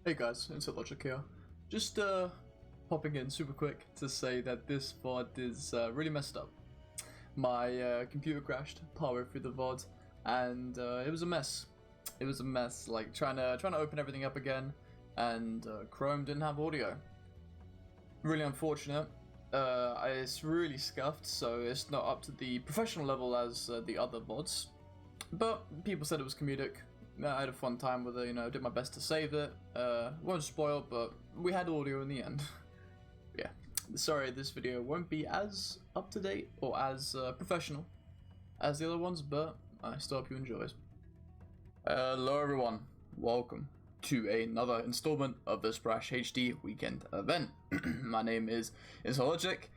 Hey guys, it's Logic here. Just popping in super quick to say that this VOD is really messed up. My computer crashed partway through the VOD, and it was a mess. It was a mess, like trying to open everything up again, and Chrome didn't have audio. Really unfortunate. It's really scuffed, so it's not up to the professional level as the other VODs. But people said it was comedic. I had a fun time with it, you know, did my best to save it. Won't spoil, but we had audio in the end. Yeah, sorry this video won't be as up to date or as professional as the other ones, but I still hope you enjoy it. Hello everyone, welcome to another installment of the Splash HD weekend event. My name is Logic.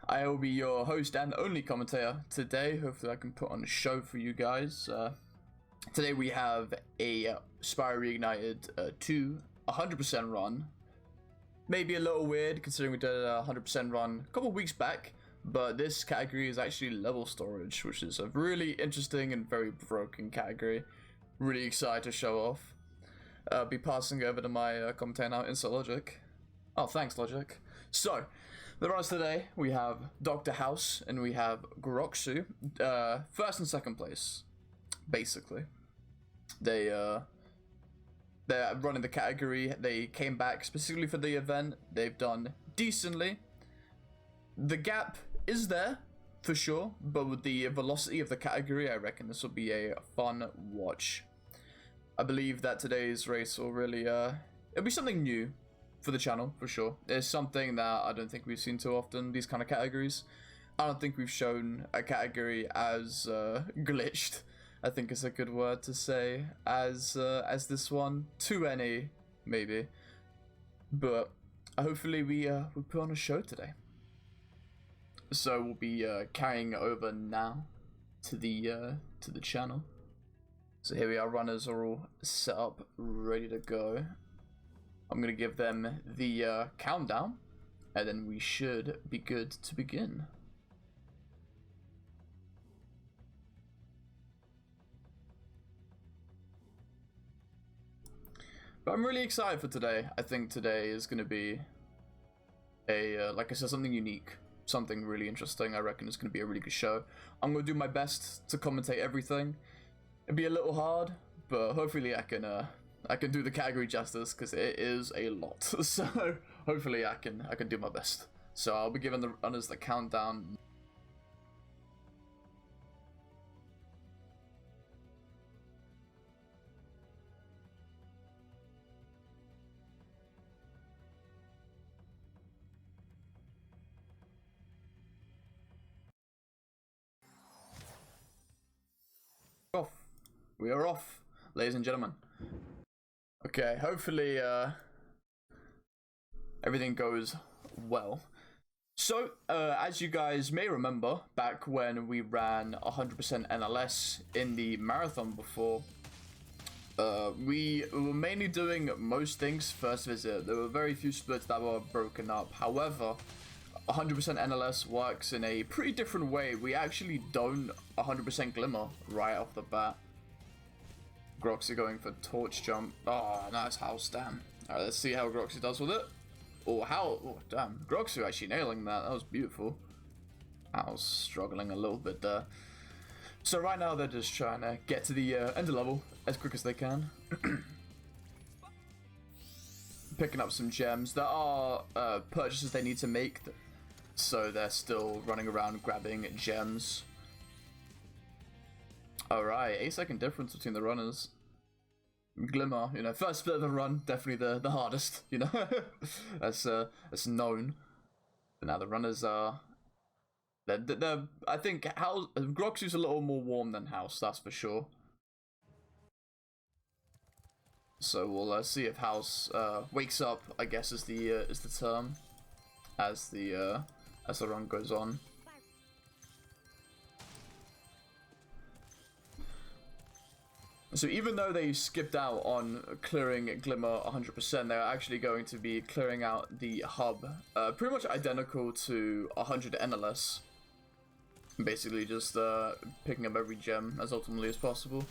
I will be your host and only commentator today. Hopefully I can put on a show for you guys. Today we have a Spyro Reignited 2 100% run. Maybe a little weird considering we did a 100% run a couple weeks back, but this category is actually level storage, which is a really interesting and very broken category. Really excited to show off. Be passing over to my commentator now, Insert Logic. Oh, thanks Logic. So, the runners today, we have Dr. House and we have Groxu, first and second place. Basically, they're running the category. They came back specifically for the event. They've done decently. The gap is there for sure, but with the velocity of the category, I reckon this will be a fun watch. I believe that today's race will really it'll be something new for the channel for sure. It's something that I don't think we've seen too often, these kind of categories. I don't think we've shown a category as glitched, I think is a good word to say, as this one, to any maybe, but hopefully we put on a show today. So we'll be carrying over now to the channel. So here we are, runners are all set up, ready to go. I'm gonna give them the countdown, and then we should be good to begin. But I'm really excited for today. I think today is going to be a, like I said, something unique. Something really interesting. I reckon it's going to be a really good show. I'm going to do my best to commentate everything. It'll be a little hard, but hopefully I can do the category justice, because it is a lot. So hopefully I can do my best. So I'll be giving the runners the countdown. Off. We are off, ladies and gentlemen. Okay, hopefully everything goes well. So, as you guys may remember, back when we ran 100% NLS in the marathon before, we were mainly doing most things first visit. There were very few splits that were broken up. However, 100% NLS works in a pretty different way. We actually don't 100% glimmer right off the bat. Groxu going for torch jump. Oh, nice house, damn. Alright, let's see how Groxu does with it. Oh, damn. Groxu actually nailing that. That was beautiful. House struggling a little bit there. So right now they're just trying to get to the end of level as quick as they can. Picking up some gems. There are purchases they need to make, so they're still running around grabbing gems. Alright, 8-second difference between the runners. Glimmer, you know, first split of the run, definitely the hardest, you know. that's known. But now the runners are... They're I think House, Groxu's a little more warm than House, that's for sure. So we'll see if House wakes up, I guess is the term, as the run goes on. So even though they skipped out on clearing Glimmer 100%, they're actually going to be clearing out the hub, pretty much identical to 100 NLS. Basically just picking up every gem as ultimately as possible.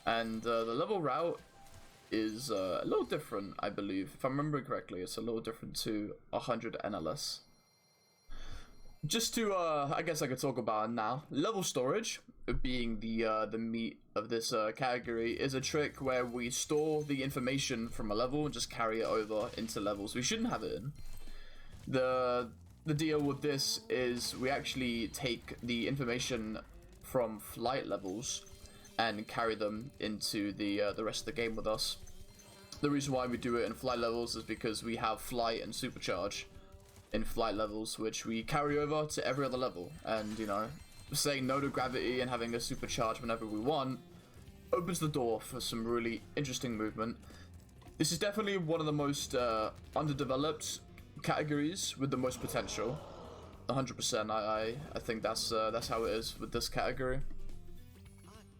And the level route is a little different, I believe. If I'm remembering correctly, it's a little different to 100 NLS. Just to, I guess I could talk about it now. Level storage, being the meat of this category, is a trick where we store the information from a level and just carry it over into levels we shouldn't have it in. The deal with this is we actually take the information from flight levels and carry them into the rest of the game with us. The reason why we do it in flight levels is because we have flight and supercharge in flight levels, which we carry over to every other level. And, you know, saying no to gravity and having a supercharge whenever we want opens the door for some really interesting movement. This is definitely one of the most underdeveloped categories with the most potential. 100%. I think that's how it is with this category.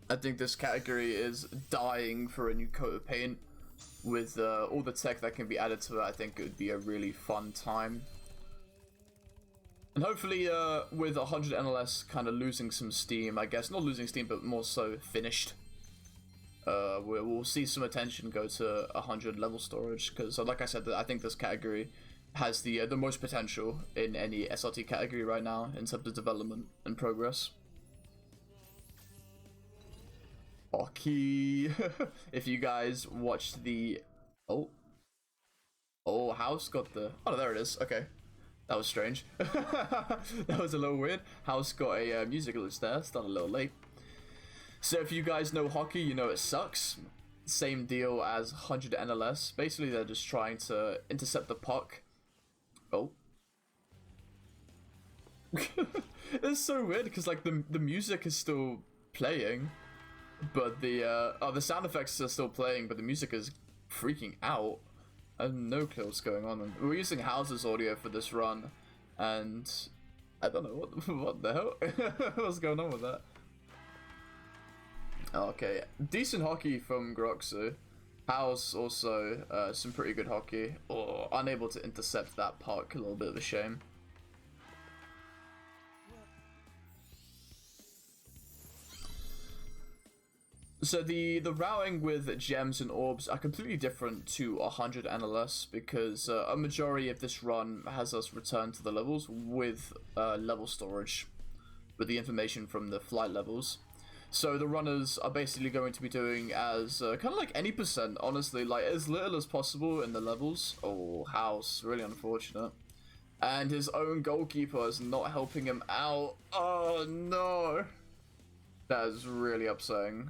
I think this category is dying for a new coat of paint. With all the tech that can be added to it, I think it would be a really fun time. And hopefully with 100 NLS kind of losing some steam, I guess, not losing steam, but more so finished, we'll see some attention go to 100 level storage, because like I said, I think this category has the most potential in any SRT category right now in terms of development and progress. Hockey. If you guys watched the House got the there it is. Okay. That was strange. That was a little weird. House got a music glitch there. Started a little late. So if you guys know hockey, you know it sucks. Same deal as 100 NLS. Basically, they're just trying to intercept the puck. Oh. It's so weird because like the music is still playing, but the sound effects are still playing, but the music is freaking out. I have no clue what's going on. We're using House's audio for this run, and I don't know what the hell. What's going on with that? Okay, decent hockey from Groxu. House also some pretty good hockey. Oh, unable to intercept that puck, a little bit of a shame. So the routing with gems and orbs are completely different to 100 NLS because a majority of this run has us return to the levels with level storage, with the information from the flight levels. So the runners are basically going to be doing as kind of like any percent, honestly, like as little as possible in the levels. Oh, House, really unfortunate. And his own goalkeeper is not helping him out. Oh no, that is really upsetting.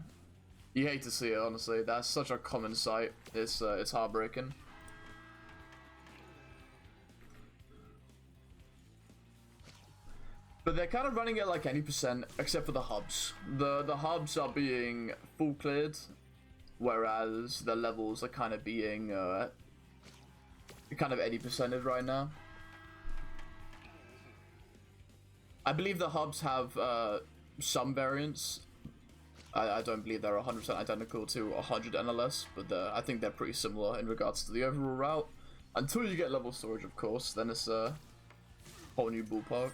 You hate to see it, honestly. That's such a common sight. It's heartbreaking. But they're kind of running it like any percent, except for the hubs. The hubs are being full cleared, whereas the levels are kind of being kind of 80%ed right now. I believe the hubs have some variants. I don't believe they're 100% identical to 100 NLS, but I think they're pretty similar in regards to the overall route. Until you get level storage, of course, then it's a whole new ballpark.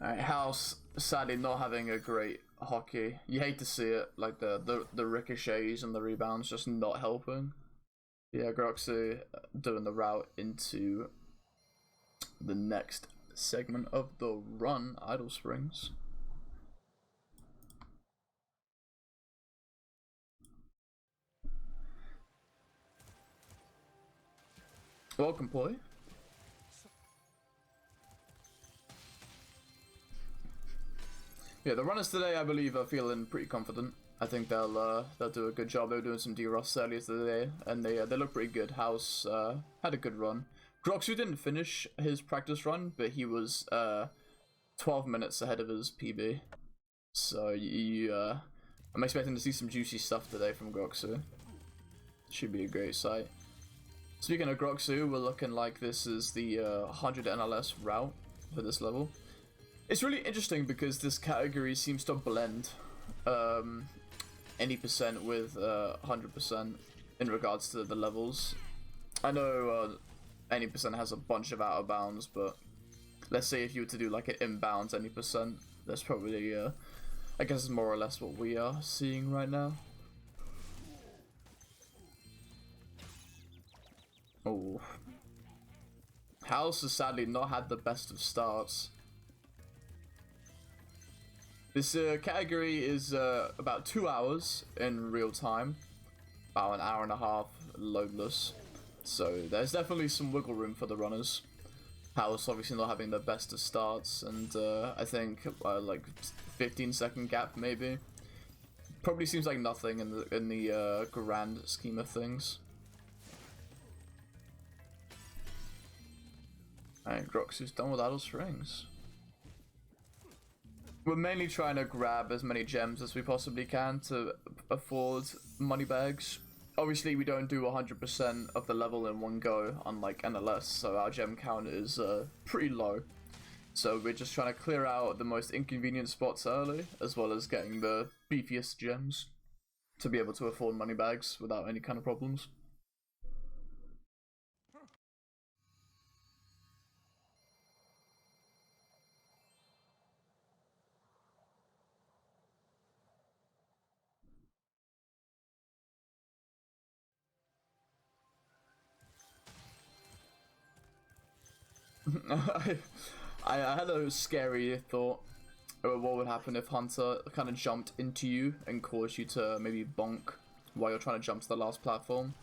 Alright, House sadly not having a great hockey. You hate to see it, like the ricochets and the rebounds just not helping. Yeah, Groxu doing the route into the next segment of the run, Idle Springs. Welcome, boy. Yeah, the runners today, I believe, are feeling pretty confident. I think they'll do a good job. They were doing some D-Ross earlier today, and they look pretty good. House had a good run. Groxu didn't finish his practice run, but he was 12 minutes ahead of his PB. So I'm expecting to see some juicy stuff today from Groxu. Should be a great sight. Speaking of Groxu, we're looking like this is the 100 NLS route for this level. It's really interesting because this category seems to blend any percent with 100% in regards to the levels. I know any percent has a bunch of out of bounds, but let's say if you were to do like an inbounds any percent, there's probably I guess it's more or less what we are seeing right now. Oh. House has sadly not had the best of starts. This category is about 2 hours in real time, about an hour and a half loadless. So there's definitely some wiggle room for the runners. House obviously not having the best of starts, and I think like 15-second gap maybe. Probably seems like nothing in the grand scheme of things. Alright, Groxu's done with idle strings. We're mainly trying to grab as many gems as we possibly can to afford money bags. Obviously, we don't do 100% of the level in one go, unlike NLS, so our gem count is pretty low. So we're just trying to clear out the most inconvenient spots early, as well as getting the beefiest gems to be able to afford money bags without any kind of problems. I had a scary thought about what would happen if Hunter kind of jumped into you and caused you to maybe bonk while you're trying to jump to the last platform.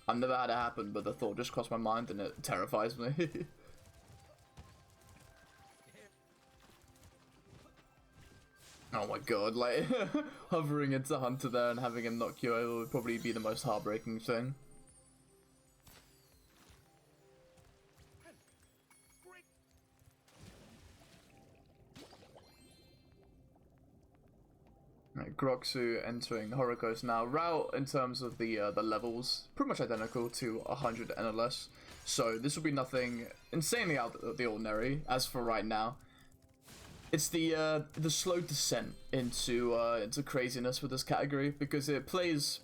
I've never had it happen, but the thought just crossed my mind and it terrifies me. Oh my god, like, hovering into Hunter there and having him knock you over would probably be the most heartbreaking thing. Right, Groxu entering Horiko's now. Route in terms of the levels, pretty much identical to 100 NLS. So this will be nothing insanely out of the ordinary. As for right now, it's the slow descent into craziness with this category, because it plays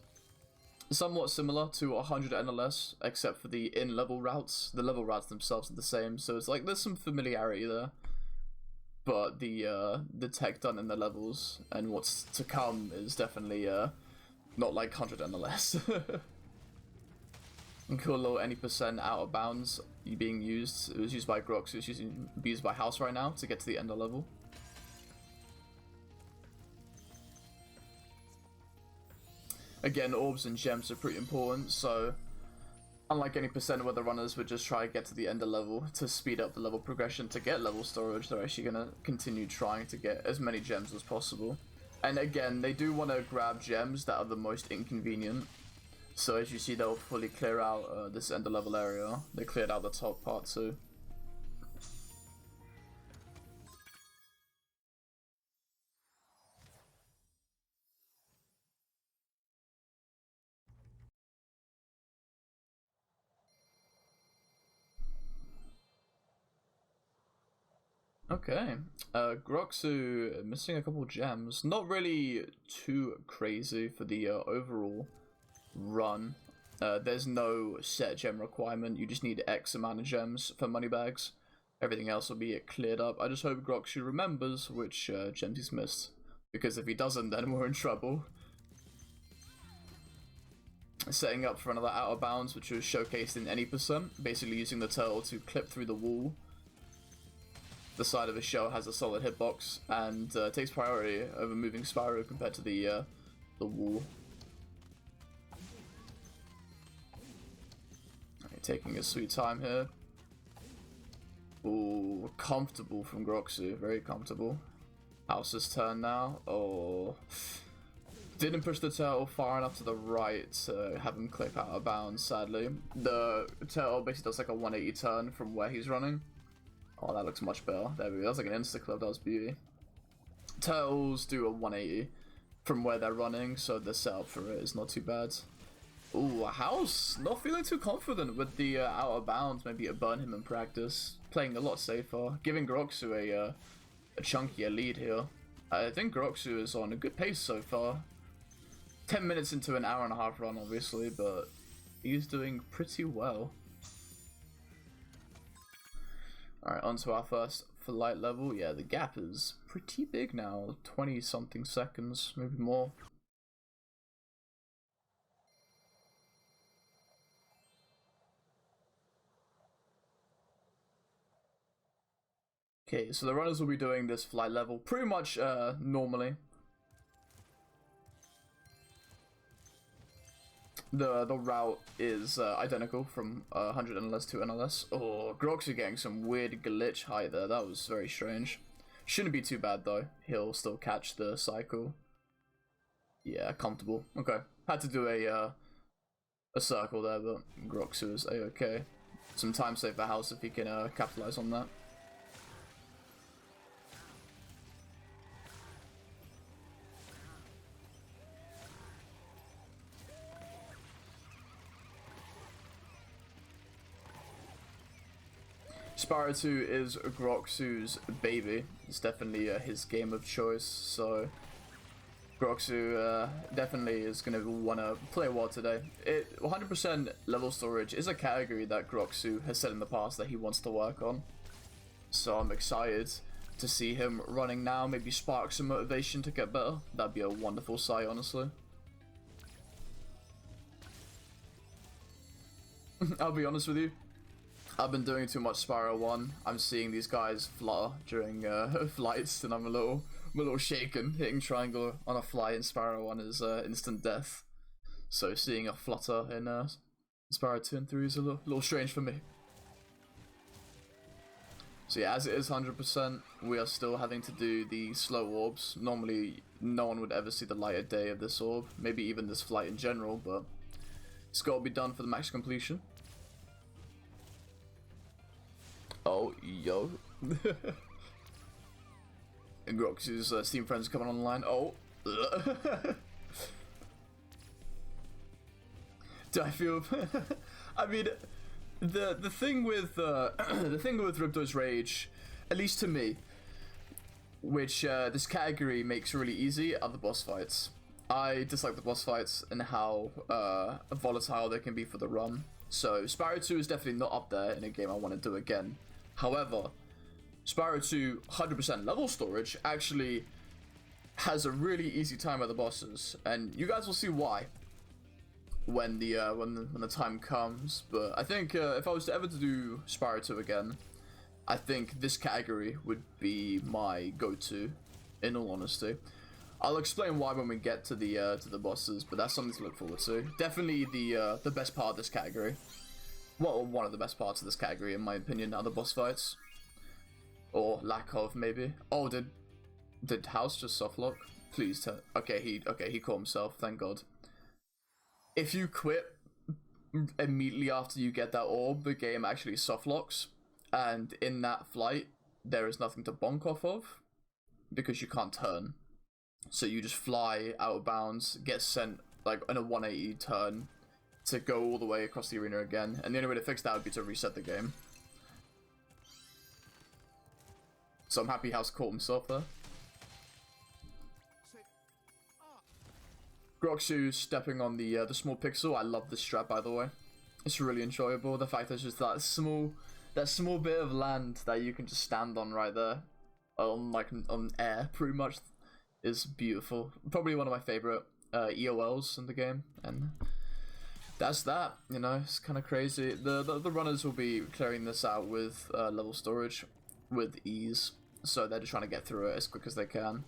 somewhat similar to 100 NLS, except for the in-level routes. The level routes themselves are the same, so it's like there's some familiarity there. But the tech done in the levels and what's to come is definitely not like 100 NLS. And cool little any percent out of bounds being used. It was used by Groxu, it's used by House right now to get to the end of level. Again, orbs and gems are pretty important, so unlike any percent where the runners would just try to get to the end of level to speed up the level progression to get level storage, they're actually going to continue trying to get as many gems as possible. And again, they do want to grab gems that are the most inconvenient. So as you see, they'll fully clear out this end of level area. They cleared out the top part too. Okay, Groxu missing a couple gems. Not really too crazy for the overall run. There's no set gem requirement, you just need X amount of gems for money bags. Everything else will be cleared up. I just hope Groxu remembers which gems he's missed, because if he doesn't, then we're in trouble. Setting up for another out of bounds, which was showcased in any percent, basically using the turtle to clip through the wall. The side of his shell has a solid hitbox and takes priority over moving Spyro compared to the wall. Okay, taking his sweet time here. Ooh, comfortable from Groxu, very comfortable. House's turn now. Oh, didn't push the turtle far enough to the right to have him clip out of bounds, sadly. The turtle basically does like a 180 turn from where he's running. Oh, that looks much better. There we go. That's like an insta-clip. That was beauty. Turtles do a 180 from where they're running, so the setup for it is not too bad. Ooh, House not feeling too confident with the out of bounds. Maybe it burn him in practice. Playing a lot safer, giving Groxu a chunkier lead here. I think Groxu is on a good pace so far. 10 minutes into an hour and a half run, obviously, but he's doing pretty well. Alright, on to our first for light level. Yeah, the gap is pretty big now, 20 something seconds, maybe more. Okay, so the runners will be doing this flight level pretty much normally. The route is identical from 100 NLS to NLS. Oh, Groxu getting some weird glitch height there. That was very strange. Shouldn't be too bad though. He'll still catch the cycle. Yeah, comfortable. Okay, had to do a circle there, but Groxu is a-okay. Some time save for House if he can capitalize on that. Spyro 2 is Groxu's baby. It's definitely his game of choice, so Groxu definitely is going to want to play well today. 100% level storage is a category that Groxu has said in the past that he wants to work on. So I'm excited to see him running now, maybe spark some motivation to get better. That'd be a wonderful sight, honestly. I'll be honest with you. I've been doing too much Spyro 1. I'm seeing these guys flutter during flights, and I'm a little shaken. Hitting triangle on a flight in Spyro 1 is instant death. So seeing a flutter in Spyro 2 and 3 is a little strange for me. So yeah, as it is 100%, we are still having to do the slow orbs. Normally, no one would ever see the light of day of this orb. Maybe even this flight in general, but it's got to be done for the max completion. Oh, yo. And Groxu's Steam friends coming online. Oh. Do I feel... I mean, the thing with the thing with Ripto's Rage, at least to me, which this category makes really easy, are the boss fights. I dislike the boss fights and how volatile they can be for the run. So Spyro 2 is definitely not up there in a game I want to do again. However, Spyro 2 100% level storage actually has a really easy time at the bosses, and you guys will see why when the time comes. But I think if I was to ever do Spyro 2 again, I think this category would be my go-to. In all honesty, I'll explain why when we get to the bosses, but that's something to look forward to. Definitely the best part of this category. Well, one of the best parts of this category, in my opinion, are the boss fights. Or lack of, maybe. Oh, did House just softlock? Please tell. Okay, he caught himself. Thank God. If you quit immediately after you get that orb, the game actually softlocks, and in that flight, there is nothing to bonk off of because you can't turn. So you just fly out of bounds, get sent like in a 180 turn to go all the way across the arena again, and the only way to fix that would be to reset the game. So I'm happy House caught himself there. Groxu stepping on the small pixel. I love this strat, by the way. It's really enjoyable. The fact there's just that small bit of land that you can just stand on right there, on air, pretty much, is beautiful. Probably one of my favorite EOLs in the game, and that's that. You know, it's kind of crazy. The runners will be clearing this out with level storage with ease, so they're just trying to get through it as quick as they can.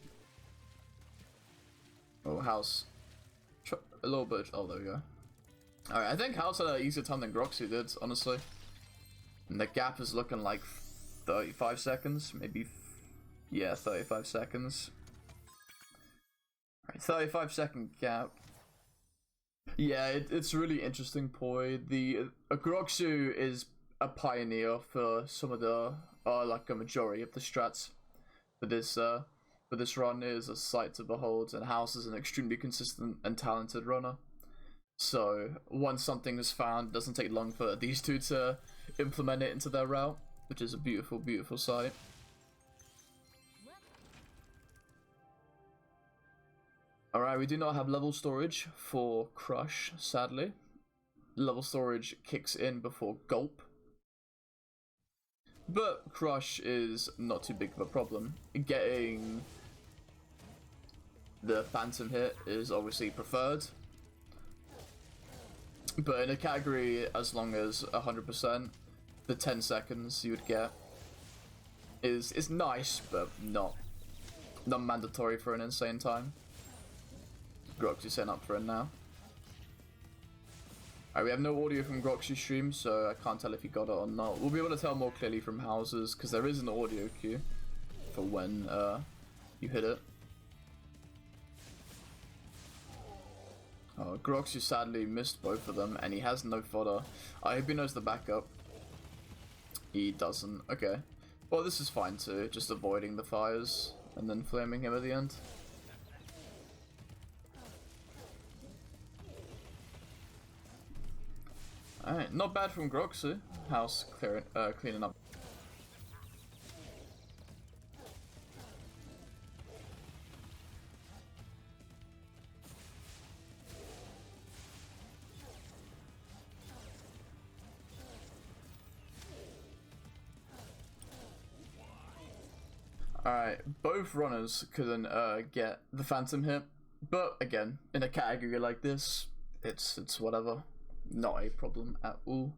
Oh, House. A little bit. Oh, there we go. Alright, I think House had an easier time than Groxu did, honestly. And the gap is looking like 35 seconds, maybe. Yeah, 35 seconds. Alright, 35-second gap. Yeah, it's really interesting, Poi. The Groxu is a pioneer for some of the, like a majority of the strats for this run. Is a sight to behold, and House is an extremely consistent and talented runner. So once something is found, it doesn't take long for these two to implement it into their route, which is a beautiful, beautiful sight. Alright, we do not have level storage for Crush, sadly. Level storage kicks in before Gulp. But Crush is not too big of a problem. Getting the Phantom hit is obviously preferred. But in a category as long as 100%, the 10 seconds you would get is nice, but not mandatory for an insane time. Groxu's setting up for it now. Alright, we have no audio from Groxu's stream, so I can't tell if he got it or not. We'll be able to tell more clearly from House's, because there is an audio cue for when you hit it. Oh, Groxu sadly missed both of them, and he has no fodder. I hope he knows the backup. He doesn't. Okay. Well, this is fine too, just avoiding the fires, and then flaming him at the end. Alright, not bad from Groxu. House cleaning up. Alright, both runners couldn't get the Phantom hit, but again, in a category like this, it's whatever. Not a problem at all.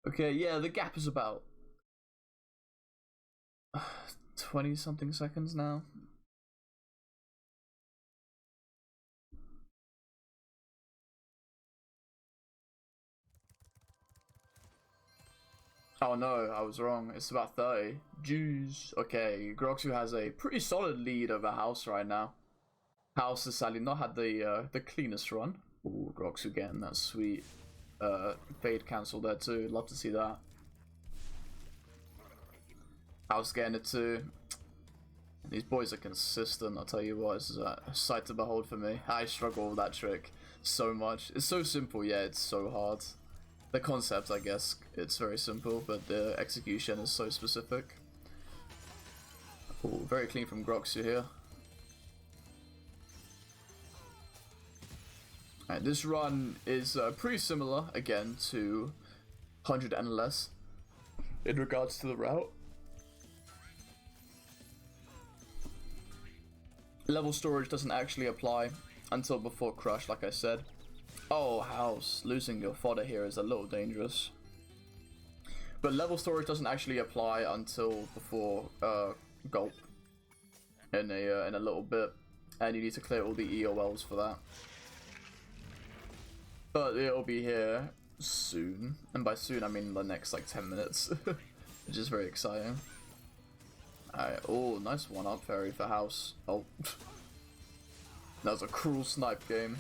Okay, yeah, the gap is about 20 something seconds now. Oh no, I was wrong. It's about 30. Jeez. Okay, Groxu has a pretty solid lead over House right now. House has sadly not had the cleanest run. Ooh, Groxu getting that sweet fade cancel there too. Love to see that. House getting it too. These boys are consistent, I'll tell you what, this is a sight to behold for me. I struggle with that trick so much. It's so simple, yeah, it's so hard. The concept, I guess, it's very simple, but the execution is so specific. Ooh, very clean from Groxu here. Alright, this run is pretty similar, again, to 100 and less in regards to the route. Level storage doesn't actually apply until before Crush, like I said. Oh, House, losing your fodder here is a little dangerous. But level storage doesn't actually apply until before Gulp in a little bit, and you need to clear all the EOLs for that. But it'll be here soon, and by soon I mean the next like 10 minutes, which is very exciting. Alright, oh, nice one-up fairy for House. Oh, that was a cruel snipe game.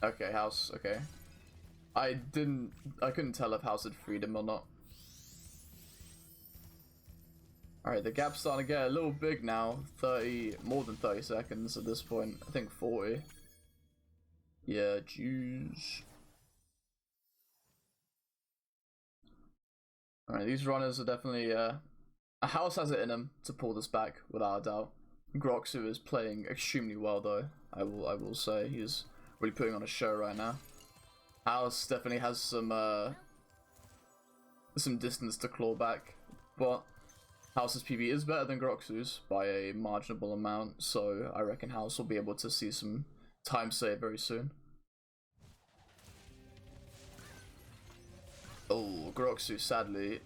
Okay, House, okay. I couldn't tell if House had freed him or not. Alright, the gap's starting to get a little big now. More than 30 seconds at this point. I think 40. Yeah, jeez. Alright, these runners are definitely, House has it in him to pull this back, without a doubt. Groxu is playing extremely well though, I will say. He's really putting on a show right now. House definitely has some distance to claw back, but House's PB is better than Groxu's by a marginal amount, so I reckon House will be able to see some time save very soon. Oh, Groxu sadly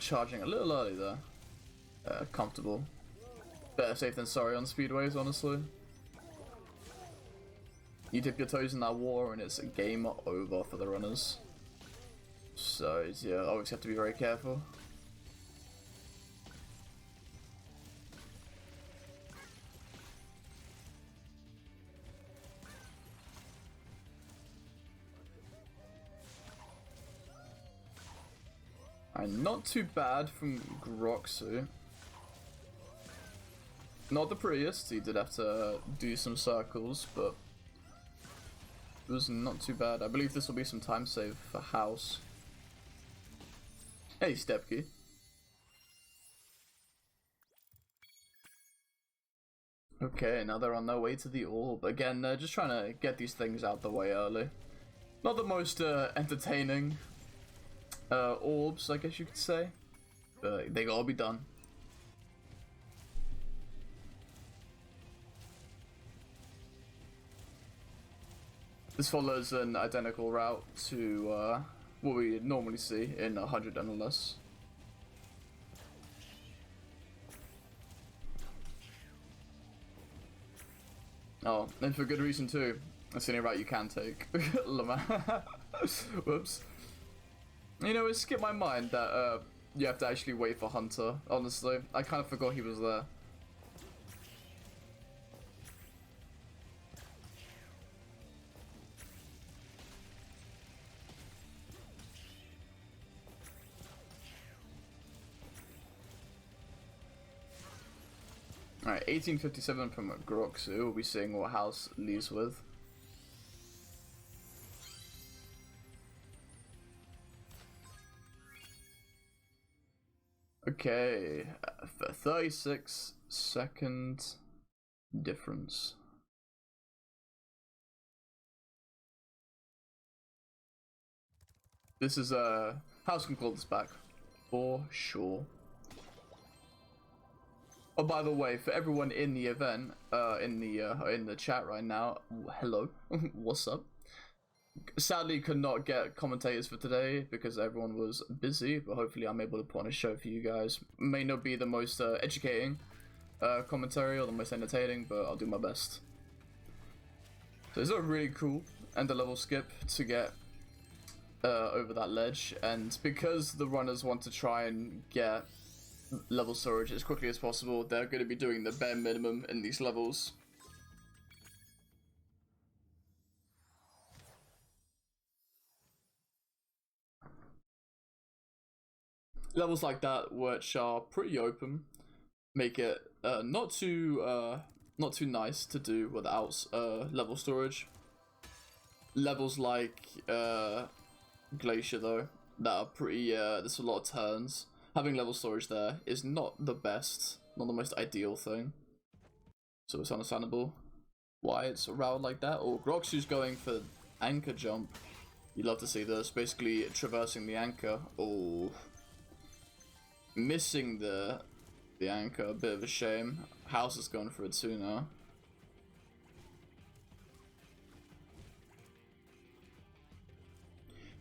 charging a little early there. Comfortable. Better safe than sorry on speedways, honestly. You dip your toes in that water and it's a game over for the runners. So yeah, always have to be very careful. And not too bad from Groxu. Not the prettiest, he did have to do some circles, but it was not too bad. I believe this will be some time save for House. Hey, Stepke. Okay, now they're on their way to the orb. Again, they're just trying to get these things out the way early. Not the most entertaining orbs, I guess you could say. But they gotta be done. This follows an identical route to what we normally see in 100 and less. Oh, and for good reason too. That's the only route you can take. Whoops. You know, it skipped my mind that you have to actually wait for Hunter, honestly. I kind of forgot he was there. Alright, 1857 from Groxu. We'll be seeing what house leaves with. Okay, 36-second difference. This is house can call this back for sure. Oh, by the way, for everyone in the event, in the chat right now, hello, what's up? Sadly, could not get commentators for today because everyone was busy, but hopefully I'm able to put on a show for you guys. May not be the most educating commentary or the most entertaining, but I'll do my best. So it's a really cool end of level skip to get over that ledge, and because the runners want to try and get level storage as quickly as possible, they're going to be doing the bare minimum in these levels. Levels like that, which are pretty open, make it not too nice to do without level storage. Levels like Glacier though, that are pretty there's a lot of turns. Having level storage there is not the best, not the most ideal thing. So it's understandable why it's a route like that. Or Groxu's going for anchor jump. You'd love to see this, basically traversing the anchor. Oh, missing the anchor, a bit of a shame. House is going for it too now.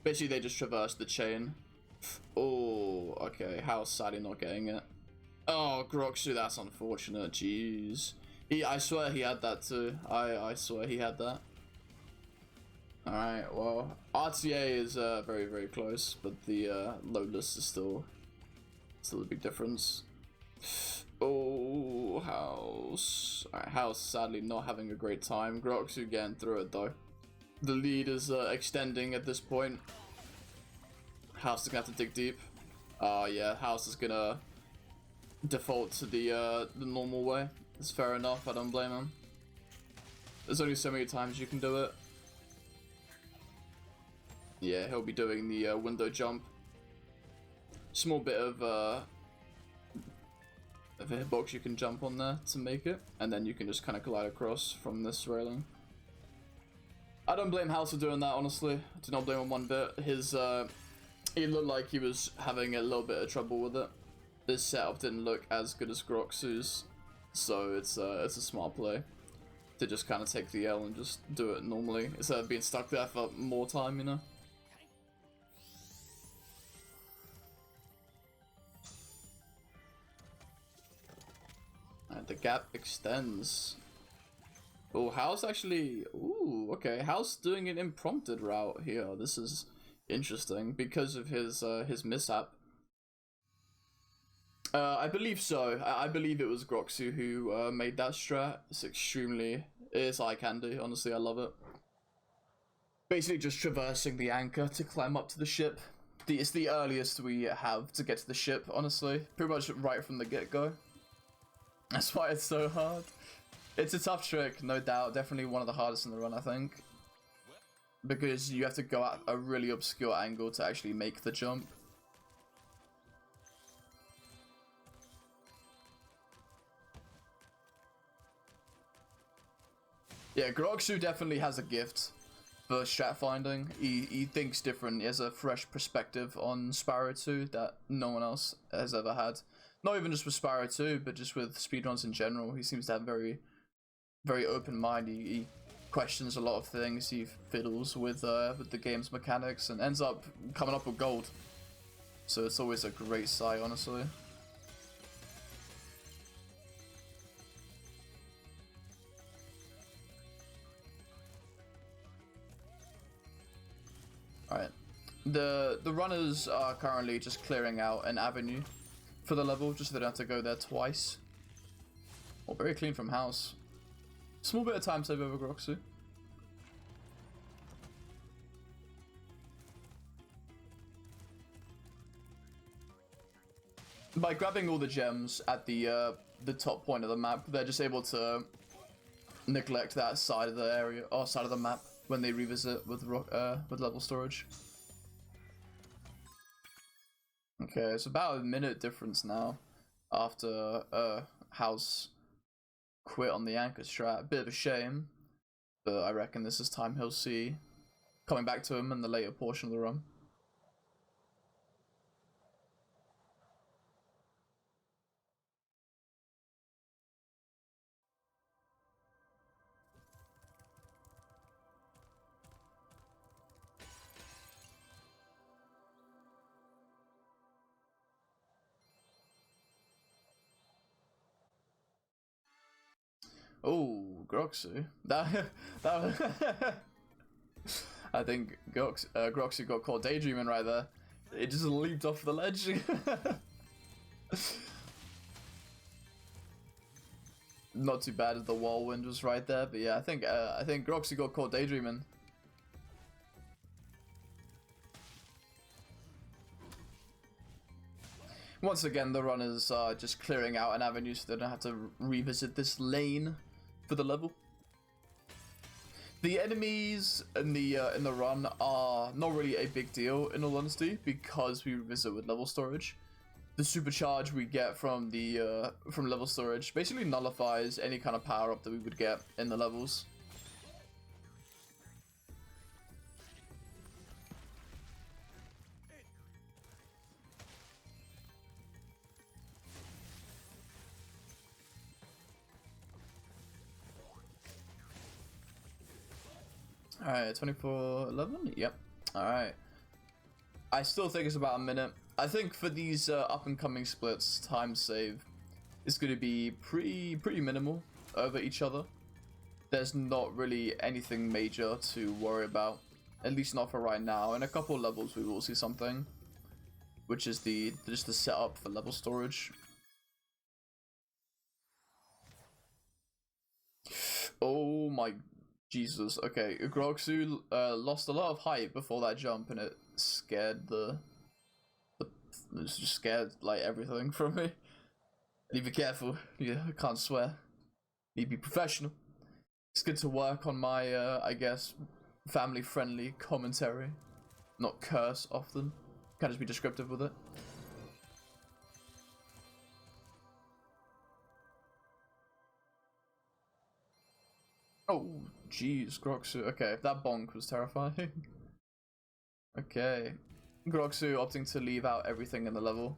Basically, they just traversed the chain. Oh, okay. House sadly not getting it. Oh, Groxu, that's unfortunate. Jeez. I swear he had that too. I swear he had that. Alright, well, RTA is very, very close, but the loadless is still a big difference. Oh, House. Alright, House sadly not having a great time. Groxu getting through it though. The lead is extending at this point. House is gonna have to dig deep. Yeah, House is gonna default to the normal way. It's fair enough, I don't blame him. There's only so many times you can do it. Yeah, he'll be doing the window jump. Small bit of a hitbox you can jump on there to make it, and then you can just kind of glide across from this railing. I don't blame House for doing that, honestly. I do not blame him one bit. His he looked like he was having a little bit of trouble with it. His setup didn't look as good as Groxu's, so it's a smart play to just kind of take the L and just do it normally instead of being stuck there for more time, you know. And the gap extends. Oh, House actually. Ooh, okay. House doing an impromptu route here. This is interesting because of his mishap. I believe so. I believe it was Groxu who made that strat. It's eye candy. Honestly, I love it. Basically, just traversing the anchor to climb up to the ship. It's the earliest we have to get to the ship. Honestly, pretty much right from the get-go. That's why it's so hard. It's a tough trick, no doubt. Definitely one of the hardest in the run, I think. Because you have to go at a really obscure angle to actually make the jump. Yeah, Groxu definitely has a gift for strat finding. He thinks different. He has a fresh perspective on Spyro 2 that no one else has ever had. Not even just with Spyro 2, but just with speedruns in general. He seems to have very open mind. He questions a lot of things. He fiddles with the game's mechanics and ends up coming up with gold. So it's always a great sight, honestly. Alright. The runners are currently just clearing out an avenue for the level, just so they don't have to go there twice. Oh, very clean from house. Small bit of time save over Groxu. By grabbing all the gems at the top point of the map, they're just able to neglect that side of the area or side of the map when they revisit with level storage. Okay, it's about a minute difference now after House quit on the anchor strat. Bit of a shame, but I reckon this is time he'll see coming back to him in the later portion of the run. Oh, Groxu. That I think Groxu got caught daydreaming right there. It just leaped off the ledge. Not too bad if the whirlwind was right there, but yeah, I think Groxu got caught daydreaming. Once again, the runners are just clearing out an avenue so they don't have to revisit this lane for the level. The enemies in the run are not really a big deal, in all honesty, because we revisit with level storage. The supercharge we get from the from level storage basically nullifies any kind of power up that we would get in the levels. Alright, 24:11? Yep. Alright. I still think it's about a minute. I think for these up and coming splits, time save is going to be pretty minimal over each other. There's not really anything major to worry about, at least not for right now. In a couple of levels we will see something, which is just the setup for level storage. Oh my Jesus. Okay, Groxu lost a lot of height before that jump, and it scared it just scared like everything from me. Need to be careful. Yeah, I can't swear. Need to be professional. It's good to work on my I guess family-friendly commentary, not curse often. Can't just be descriptive with it. Oh, jeez, Groxu. Okay, that bonk was terrifying. Okay. Groxu opting to leave out everything in the level.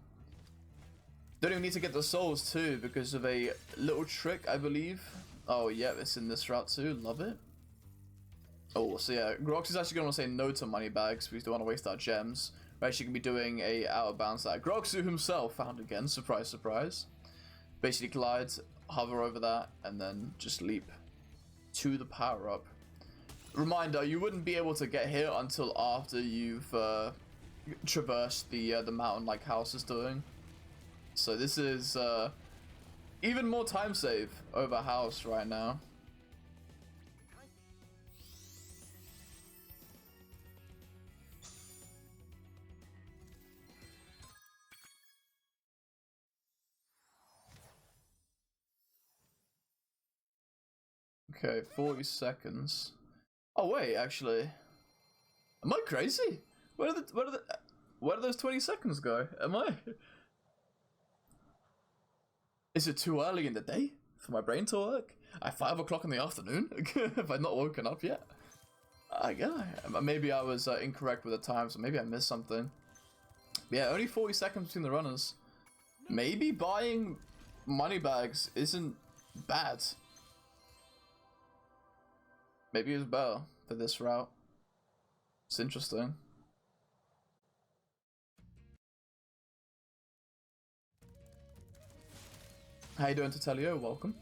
Don't even need to get the souls too because of a little trick, I believe. Oh yeah, it's in this route too. Love it. Oh, so yeah, Groxu's actually gonna say no to money bags because we don't want to waste our gems. We're actually gonna be doing a out of bounds that Groxu himself found again. Surprise, surprise. Basically glide, hover over that, and then just leap to the power up. Reminder: you wouldn't be able to get here until after you've traversed the mountain like House is doing. So this is even more time save over House right now. Okay, 40 seconds. Oh wait, actually, am I crazy? Where do those 20 seconds go? Am I? Is it too early in the day for my brain to work at 5 o'clock in the afternoon. Have I not woken up yet? Yeah, maybe I was incorrect with the times, or maybe I missed something. Yeah, only 40 seconds between the runners. Maybe buying money bags isn't bad. Maybe it's better for this route. It's interesting. How you doing, Tatelio? Welcome.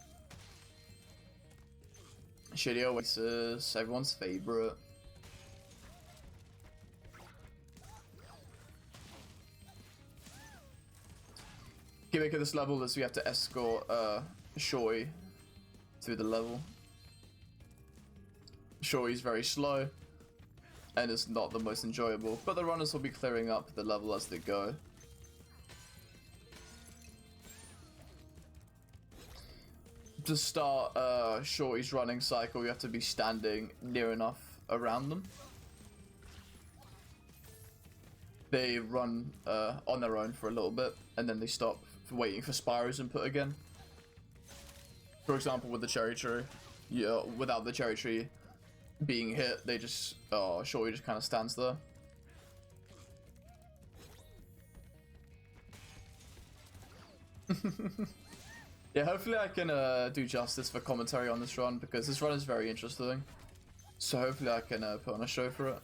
Shitty Oasis, everyone's favorite. Gimmick at this level is we have to escort Shorty through the level. Shorty's very slow and it's not the most enjoyable, but the runners will be clearing up the level as they go. To start Shorty's running cycle, you have to be standing near enough around them. They run on their own for a little bit, and then they stop waiting for Spyro's input again. For example, with the cherry tree, yeah, without the cherry tree being hit, they just, Shorty just kind of stands there. Yeah, hopefully I can do justice for commentary on this run, because this run is very interesting. So hopefully I can put on a show for it.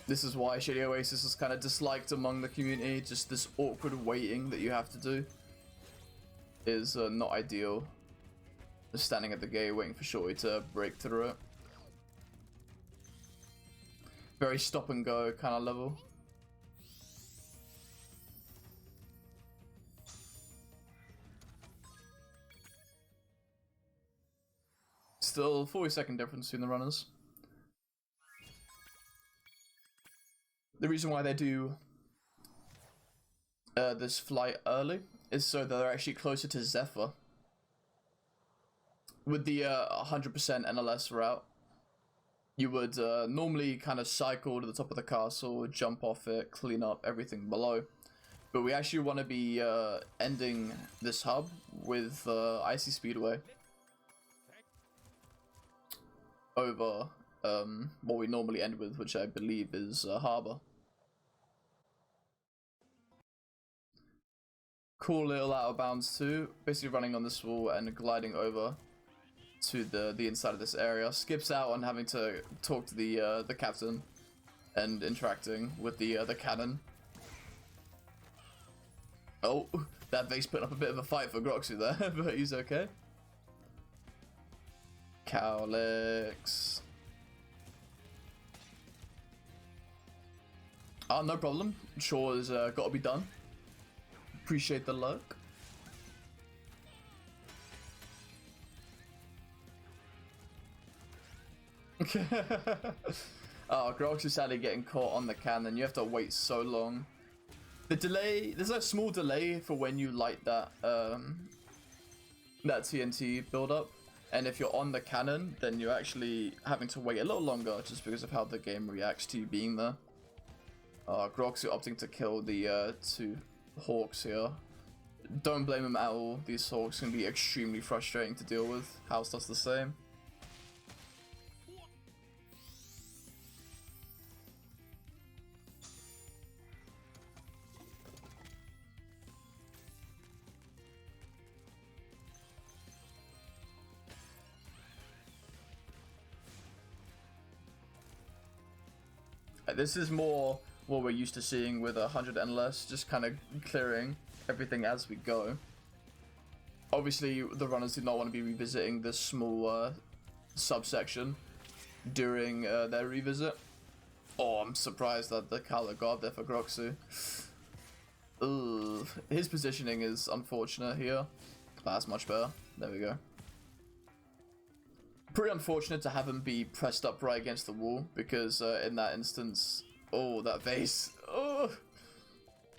This is why Shitty Oasis is kind of disliked among the community. Just this awkward waiting that you have to do is not ideal. Just standing at the gate waiting for Shorty to break through it. Very stop and go kind of level. Still 40-second difference between the runners. The reason why they do this flight early is so that they're actually closer to Zephyr. With the 100% NLS route, you would normally kind of cycle to the top of the castle, jump off it, clean up everything below. But we actually want to be ending this hub with Icy Speedway over what we normally end with, which I believe is Harbour. Cool little out of bounds too, basically running on this wall and gliding over to the inside of this area. Skips out on having to talk to the captain and interacting with the cannon. Oh, that vase put up a bit of a fight for Groxu there, but he's okay. Cowlicks. Oh, no problem. Sure has got to be done. Appreciate the luck. Oh, Grox is sadly getting caught on the cannon. You have to wait so long. The delay, there's a small delay for when you light that that TNT build up, and if you're on the cannon, then you're actually having to wait a little longer just because of how the game reacts to you being there. Groxu opting to kill the two hawks here. Don't blame him at all. These hawks can be extremely frustrating to deal with. House does the same. This is more what we're used to seeing with 100 and less, just kind of clearing everything as we go. Obviously, the runners did not want to be revisiting this small subsection during their revisit. Oh, I'm surprised that the Kala got there for Groxu. Ugh. His positioning is unfortunate here. That's much better. There we go. Pretty unfortunate to have him be pressed up right against the wall, because in that instance, oh, that vase, oh,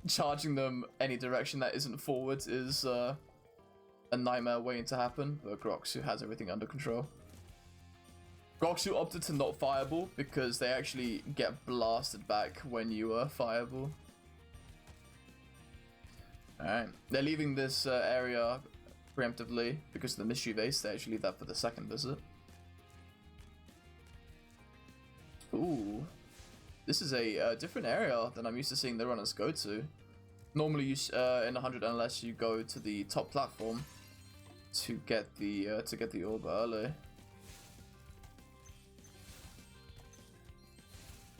charging them any direction that isn't forwards is a nightmare waiting to happen, but Groxu has everything under control. Groxu opted to not fireball because they actually get blasted back when you are fireball. Alright, they're leaving this area preemptively because of the mystery vase. They actually leave that for the second visit. Ooh, this is a different area than I'm used to seeing the runners go to. Normally, in 100 unless you go to the top platform to get the orb early.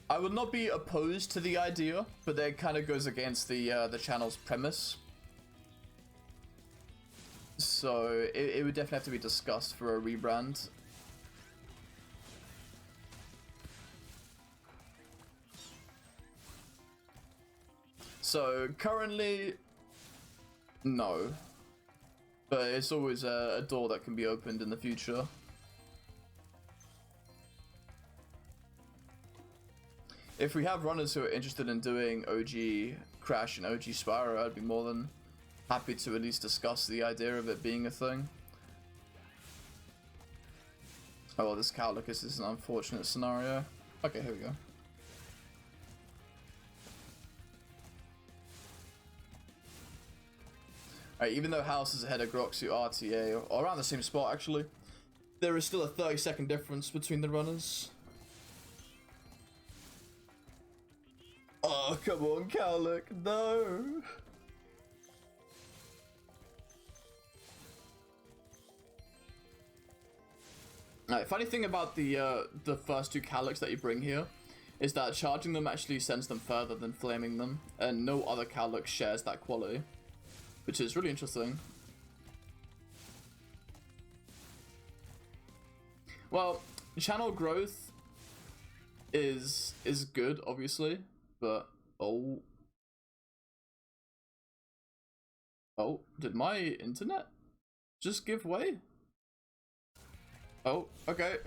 I would not be opposed to the idea, but that kind of goes against the channel's premise. So it would definitely have to be discussed for a rebrand. So currently, no. But it's always a door that can be opened in the future. If we have runners who are interested in doing OG Crash and OG Spyro, I'd be more than happy to at least discuss the idea of it being a thing. Oh, well, this Cowlicus is an unfortunate scenario. Okay, here we go. Alright, even though House is ahead of Groxu, RTA, or around the same spot actually, there is still a 30-second difference between the runners. Oh, come on, Cowlick, no! Alright, funny thing about the first two Cowlicks that you bring here is that charging them actually sends them further than flaming them, and no other Cowlick shares that quality, which is really interesting. Well, channel growth is good, obviously, but oh, did my internet just give way? Oh, okay.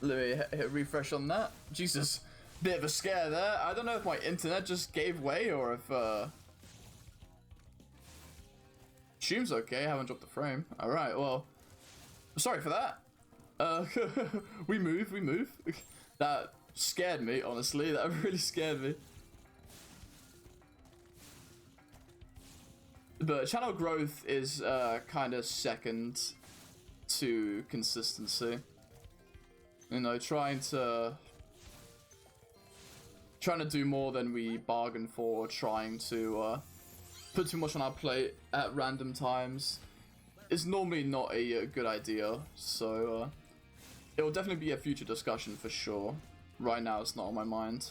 Let me hit refresh on that. Jesus, bit of a scare there. I don't know if my internet just gave way or if stream's okay. I haven't dropped the frame. All right, well, sorry for that. We move. That scared me, honestly. That really scared me. But channel growth is kind of second to consistency. You know, trying to do more than we bargained for, trying to put too much on our plate at random times is normally not a good idea. So it will definitely be a future discussion for sure. Right now it's not on my mind.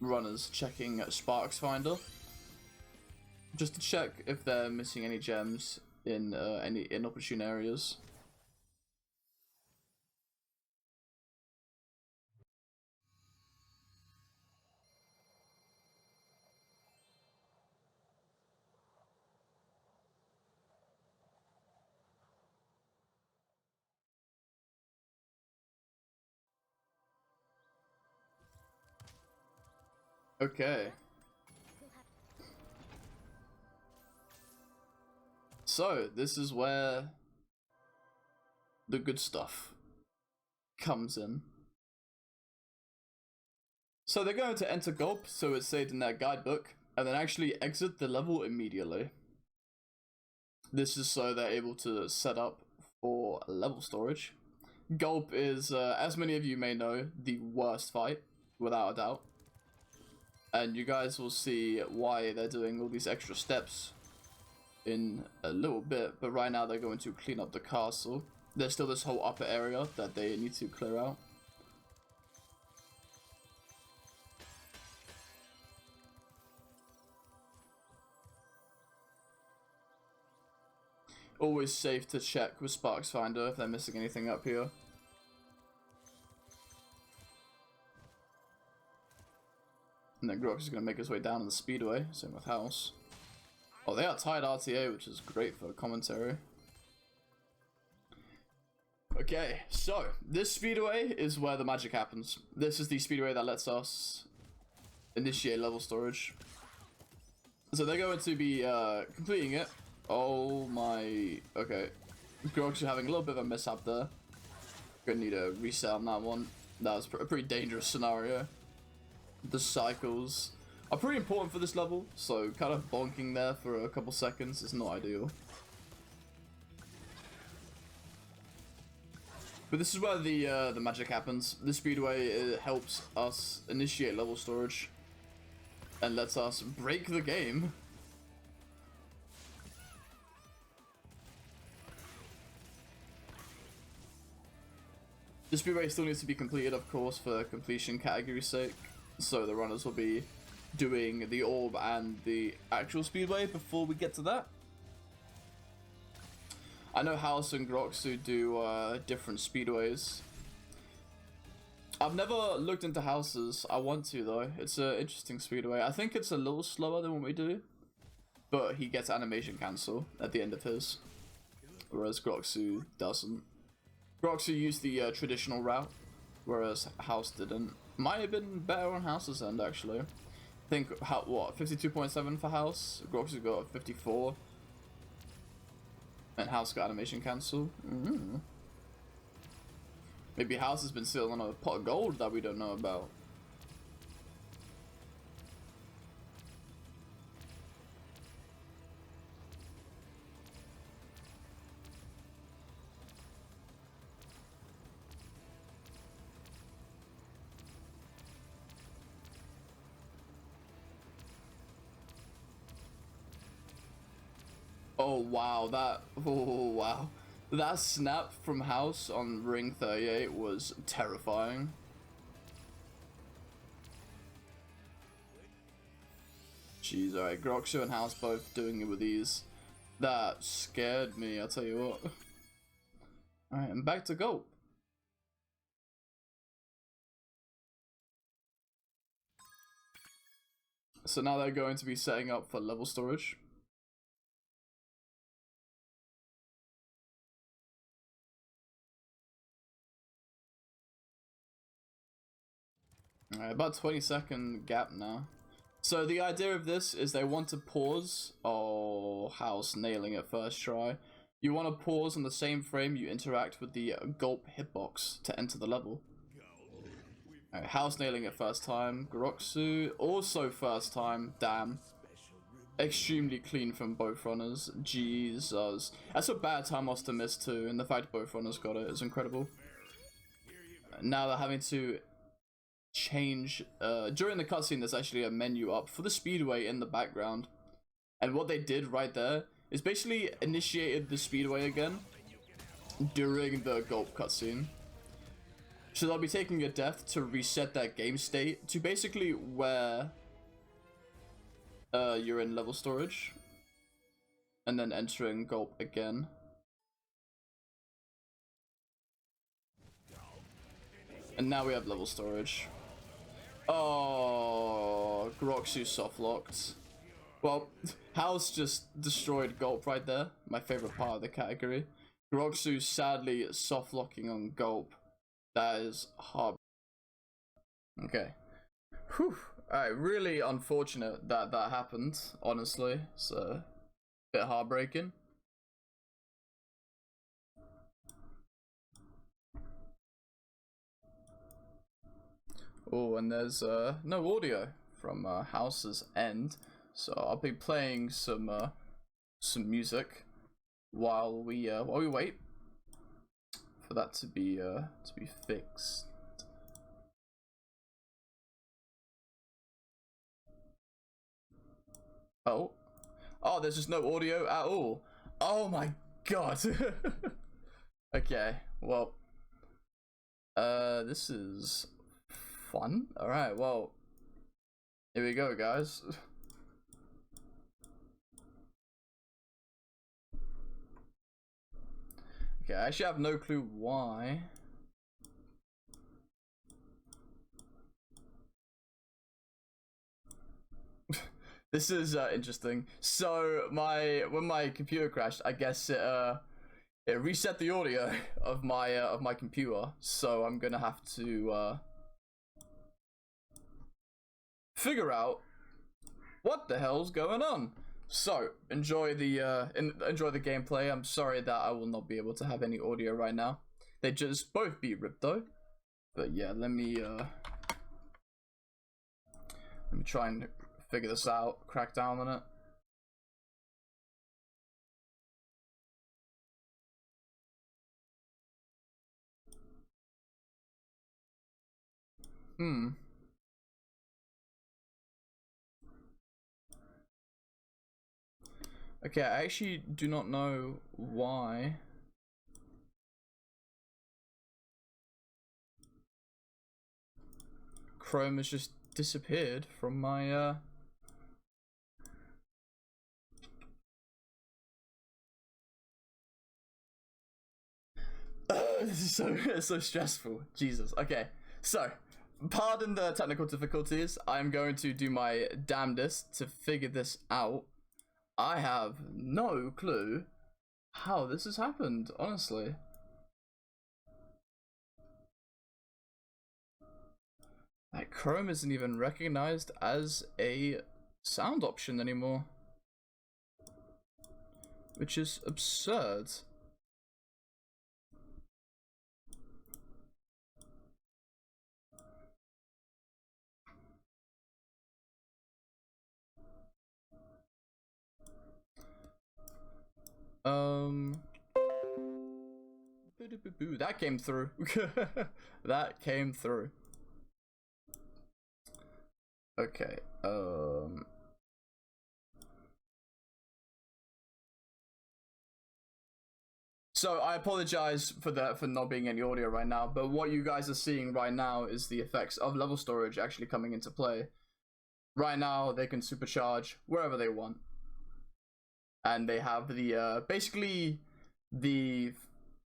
Runners checking Sparks Finder just to check if they're missing any gems in any inopportune areas. Okay. So, this is where the good stuff comes in. So they're going to enter Gulp, so it's said in their guidebook, and then actually exit the level immediately. This is so they're able to set up for level storage. Gulp is, as many of you may know, the worst fight, without a doubt. And you guys will see why they're doing all these extra steps in a little bit, but right now they're going to clean up the castle. There's still this whole upper area that they need to clear out. Always safe to check with Sparks Finder if they're missing anything up here. And then Grox is going to make his way down in the speedway, same with House. Oh, they are tied RTA, which is great for commentary. Okay, so this speedway is where the magic happens. This is the speedway that lets us initiate level storage. So they're going to be completing it. Oh my, okay. Groxu having a little bit of a mishap there. Gonna need a reset on that one. That was a pretty dangerous scenario. The cycles are pretty important for this level, so kind of bonking there for a couple seconds is not ideal. But this is where the magic happens. The speedway helps us initiate level storage and lets us break the game. The speedway still needs to be completed, of course, for completion category's sake. So the runners will be doing the orb and the actual speedway before we get to that. I know House and Groxu do different speedways. I've never looked into House's. I want to though. It's an interesting speedway. I think it's a little slower than what we do, but he gets animation cancel at the end of his, whereas Groxu doesn't. Groxu used the traditional route, whereas House didn't. Might have been better on House's end actually. I think what 52.7 for House. Groxu got 54. And House got animation cancel. Maybe House has been sitting on a pot of gold that we don't know about. Oh wow, that snap from House on ring 38 was terrifying. Jeez, alright, Groxu and House both doing it with ease. That scared me, I'll tell you what. Alright, and back to Gulp. So now they're going to be setting up for level storage. Alright, about 20-second gap now. So the idea of this is they want to pause. Oh, House nailing it first try. You want to pause on the same frame you interact with the Gulp hitbox to enter the level. Alright, House nailing it first time. Groxu also first time. Damn. Extremely clean from both runners. Jesus. That's a bad time loss to miss too, and the fact both runners got it is incredible. Now they're having to change during the cutscene. There's actually a menu up for the speedway in the background, and what they did right there is basically initiated the speedway again during the Gulp cutscene. So they'll be taking a death to reset that game state to basically where you're in level storage and then entering Gulp again. And now we have level storage. Oh, Groxu soft locked. Well, House just destroyed Gulp right there. My favorite part of the category. Groxu sadly soft locking on Gulp. That is hard. Okay. Whew. Alright, really unfortunate that that happened, honestly. It's a bit heartbreaking. Oh, and there's no audio from House's end, so I'll be playing some music while we wait for that to be fixed. Oh, there's just no audio at all. Oh my god. Okay, well, this is fun. All right, well, here we go, guys. Okay, I actually have no clue why. This is interesting. So when my computer crashed, I guess it reset the audio of my computer. So I'm gonna have to figure out what the hell's going on. So enjoy the gameplay. I'm sorry that I will not be able to have any audio right now. They just both beat ripped though. But yeah, let me try and figure this out, crack down on it. Okay, I actually do not know why. Chrome has just disappeared from my this is so stressful. Jesus. Okay, so pardon the technical difficulties. I'm going to do my damnedest to figure this out. I have no clue how this has happened, honestly. Like, Chrome isn't even recognized as a sound option anymore, which is absurd. That came through. That came through. Okay, so I apologize for not being any audio right now, but what you guys are seeing right now is the effects of level storage actually coming into play. Right now, they can supercharge wherever they want. And they have the, basically,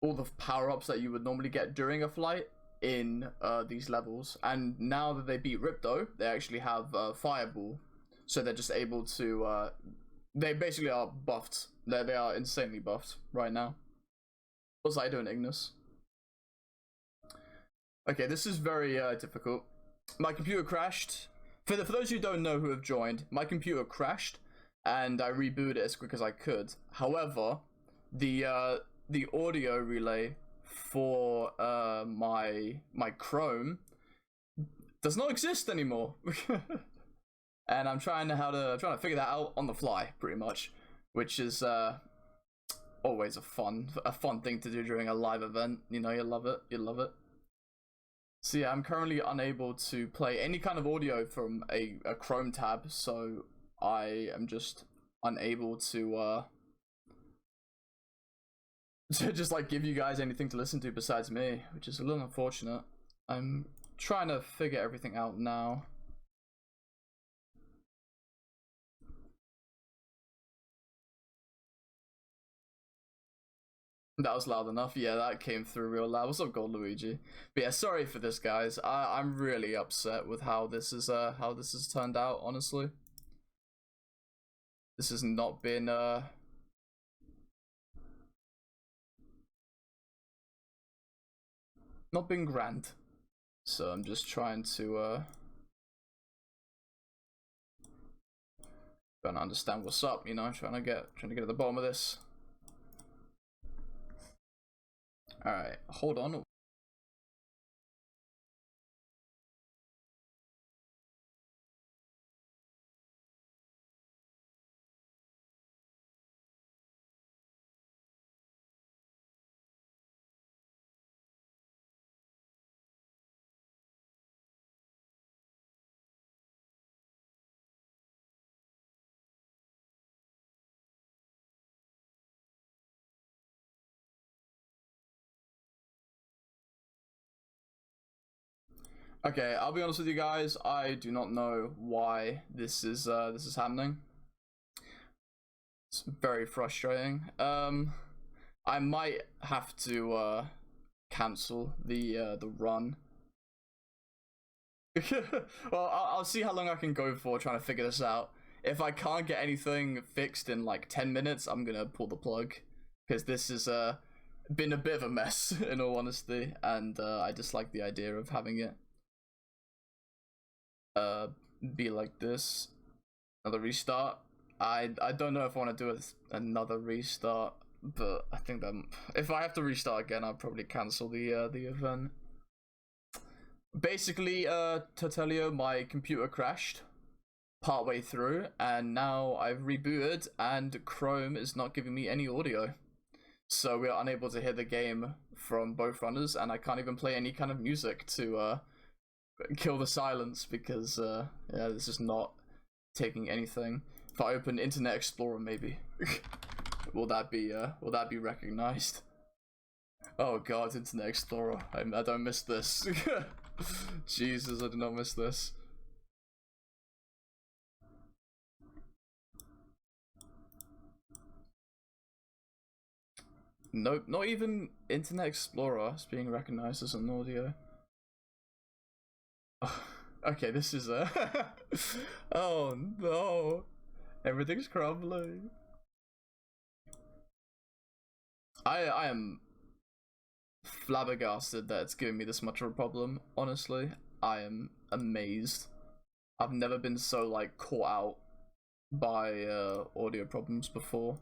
all the power-ups that you would normally get during a flight in these levels. And now that they beat Ripto, they actually have Fireball. So they're just able to, they basically are buffed. They are insanely buffed right now. What's I doing, Ignis? Okay, this is very difficult. My computer crashed. For those who don't know who have joined, my computer crashed and I rebooted it as quick as I could. However, the audio relay for my Chrome does not exist anymore. And I'm trying to figure that out on the fly, pretty much, which is always a fun thing to do during a live event. You know, you love it. So yeah, I'm currently unable to play any kind of audio from a Chrome tab, so I am just unable to just like give you guys anything to listen to besides me, which is a little unfortunate. I'm trying to figure everything out now. That was loud enough. Yeah, that came through real loud. What's up, Gold Luigi? But yeah, sorry for this, guys. I'm really upset with how this has turned out. Honestly, this has not been grand. So I'm just trying to understand what's up. You know, trying to get at the bottom of this. All right, hold on. Okay, I'll be honest with you guys. I do not know why this is happening. It's very frustrating. I might have to cancel the run. Well, I'll see how long I can go for trying to figure this out. if I can't get anything fixed in like 10 minutes, I'm gonna pull the plug, because this has been a bit of a mess in all honesty, and I dislike the idea of having it be like this. Another restart. I don't know if I want to do another restart, but I think that if I have to restart again, I'll probably cancel the event. Basically, to tell you, my computer crashed partway through, and now I've rebooted, and Chrome is not giving me any audio, so we are unable to hear the game from both runners, and I can't even play any kind of music to kill the silence, because yeah, this is not taking anything. If I open Internet Explorer, maybe will that be recognized? Oh god, Internet Explorer, I don't miss this. Jesus, I did not miss this. Nope, not even Internet Explorer is being recognized as an audio. Okay, this is oh no, everything's crumbling. I am flabbergasted that it's giving me this much of a problem. Honestly, I am amazed. I've never been so like caught out by audio problems before.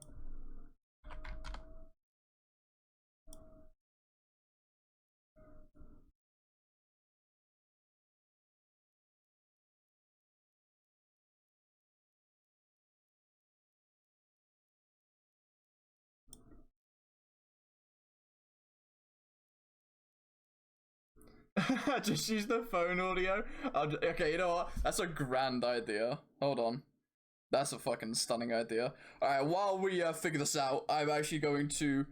Just use the phone audio. Okay, you know what? That's a grand idea. Hold on. That's a fucking stunning idea. Alright, while we figure this out, I'm actually going to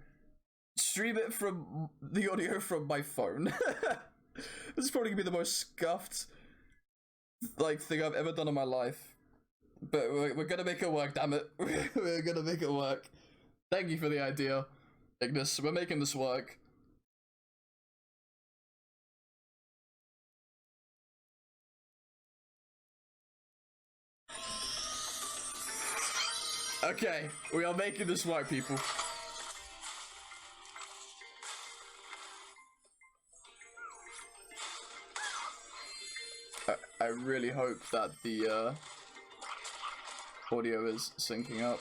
stream it from the audio from my phone. This is probably gonna be the most scuffed like thing I've ever done in my life. But we're gonna make it work, damn it. We're gonna make it work. Thank you for the idea, Ignis. We're making this work. Okay, we are making this work, people. I really hope that the audio is syncing up.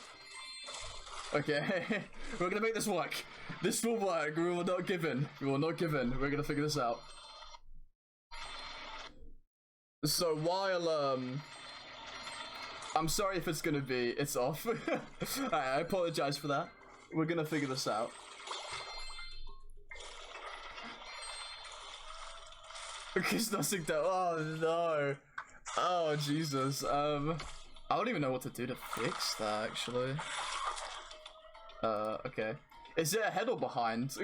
Okay, we're gonna make this work. This will work. We will not give in. We will not give in. We're gonna figure this out. So while I'm sorry if it's off. I apologize for that. We're gonna figure this out. Because nothing down. Oh no. Oh Jesus. I don't even know what to do to fix that actually. Okay. Is it ahead or behind?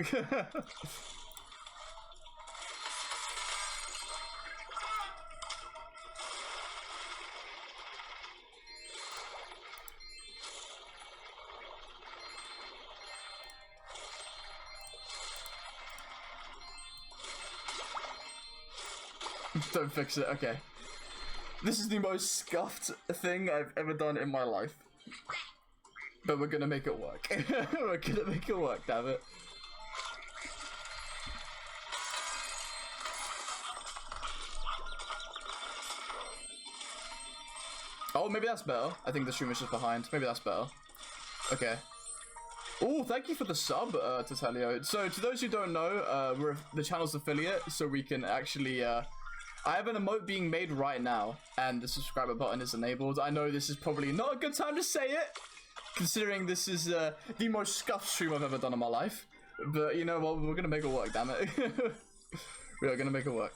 Don't fix it, okay. This is the most scuffed thing I've ever done in my life. But we're gonna make it work. We're gonna make it work, damn it. Oh, maybe that's better. I think the stream is just behind. Maybe that's better. Okay. Oh, thank you for the sub, Tatalio. So, to those who don't know, we're the channel's affiliate, so we can actually, I have an emote being made right now, and the subscriber button is enabled. I know this is probably not a good time to say it, considering this is the most scuffed stream I've ever done in my life. But you know what, we're gonna make it work, damn it. We are gonna make it work.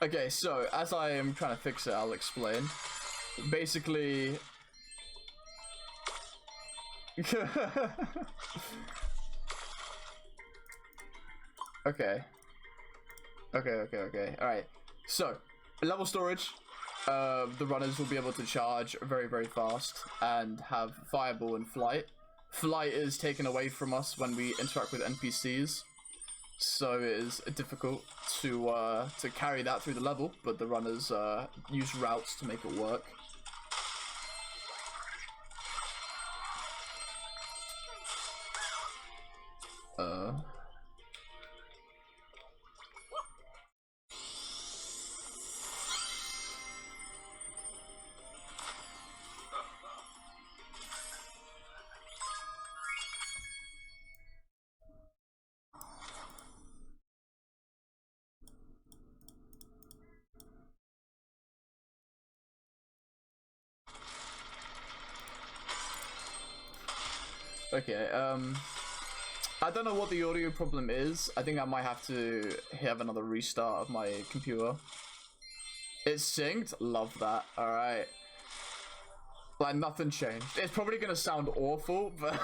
Okay, so as I am trying to fix it, I'll explain. Basically... Okay. Alright. So, level storage. The runners will be able to charge very, very fast and have Fireball and Flight. Flight is taken away from us when we interact with NPCs. so it is difficult to carry that through the level, but the runners use routes to make it work. Okay, I don't know what the audio problem is. I think I might have to have another restart of my computer. It's synced? Love that. Alright. Like, nothing changed. It's probably gonna sound awful, but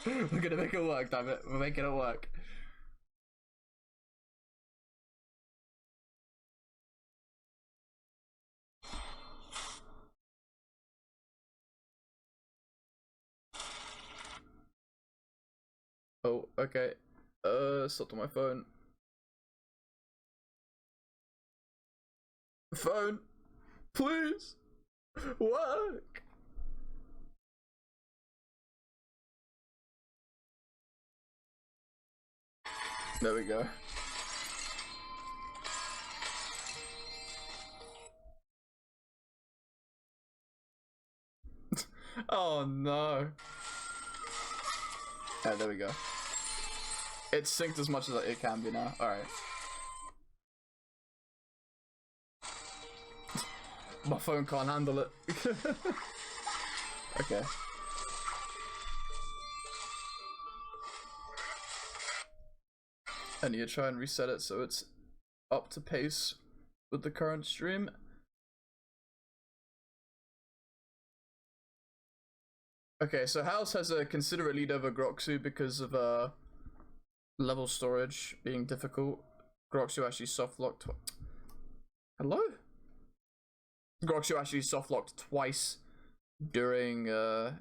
we're gonna make it work, damn it. We're making it work. Oh, okay. Stopped on my phone. Phone, please work. There we go. Oh no. Yeah, there we go. It's synced as much as it can be now. Alright. My phone can't handle it. Okay. I need to try and reset it so it's up to pace with the current stream. Okay, so House has a considerate lead over Groxu because of level storage being difficult. Groxu actually softlocked. Hello? Groxu actually softlocked twice during the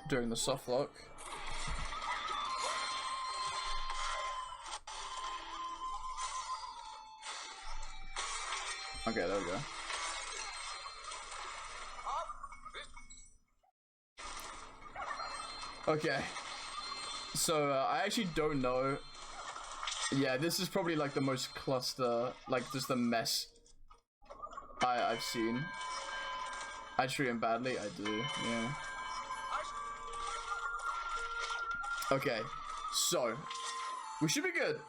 softlock. Okay, there we go. Okay. So I actually don't know. Yeah, this is probably like the most cluster, like just the mess I've seen. I treat him badly, I do, yeah. Okay, so we should be good.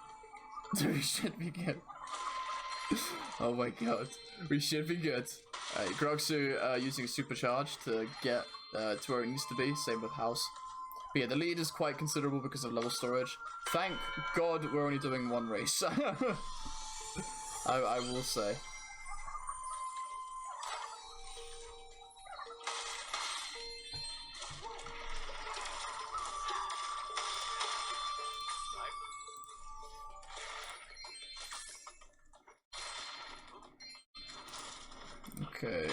We should be good. Oh my god, we should be good. Alright, Groxu using supercharge to get to where it needs to be. Same with House. But yeah, the lead is quite considerable because of level storage. Thank God we're only doing one race. I will say. Okay,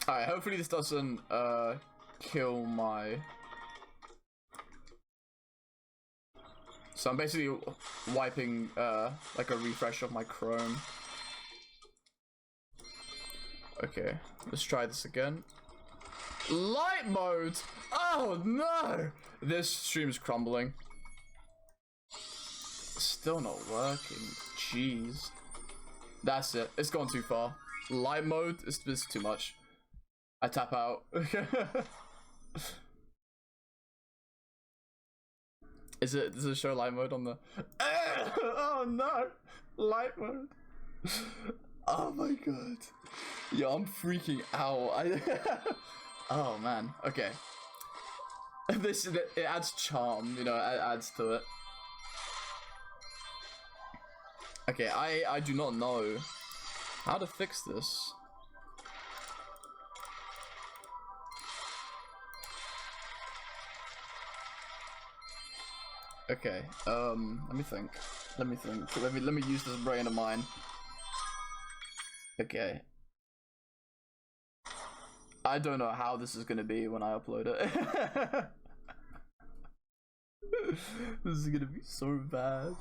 alright, hopefully this doesn't kill my... So I'm basically wiping like a refresh of my Chrome. Okay, let's try this again. Light mode! Oh no! This stream's crumbling. Still not working. Jeez. That's it. It's gone too far. Light mode is too much. I tap out. Does it show light mode on the... Oh no! Light mode. Oh my god. Yo, I'm freaking out. Oh man. Okay. It adds charm, you know, it adds to it. Okay, I do not know how to fix this. Okay, let me think. Let me use this brain of mine. Okay. I don't know how this is gonna be when I upload it. This is gonna be so bad.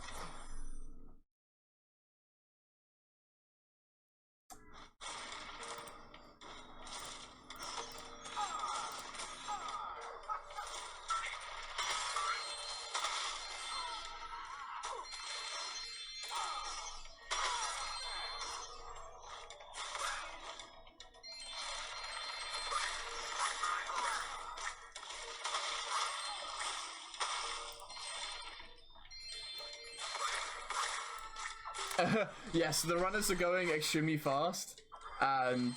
Yes, the runners are going extremely fast, and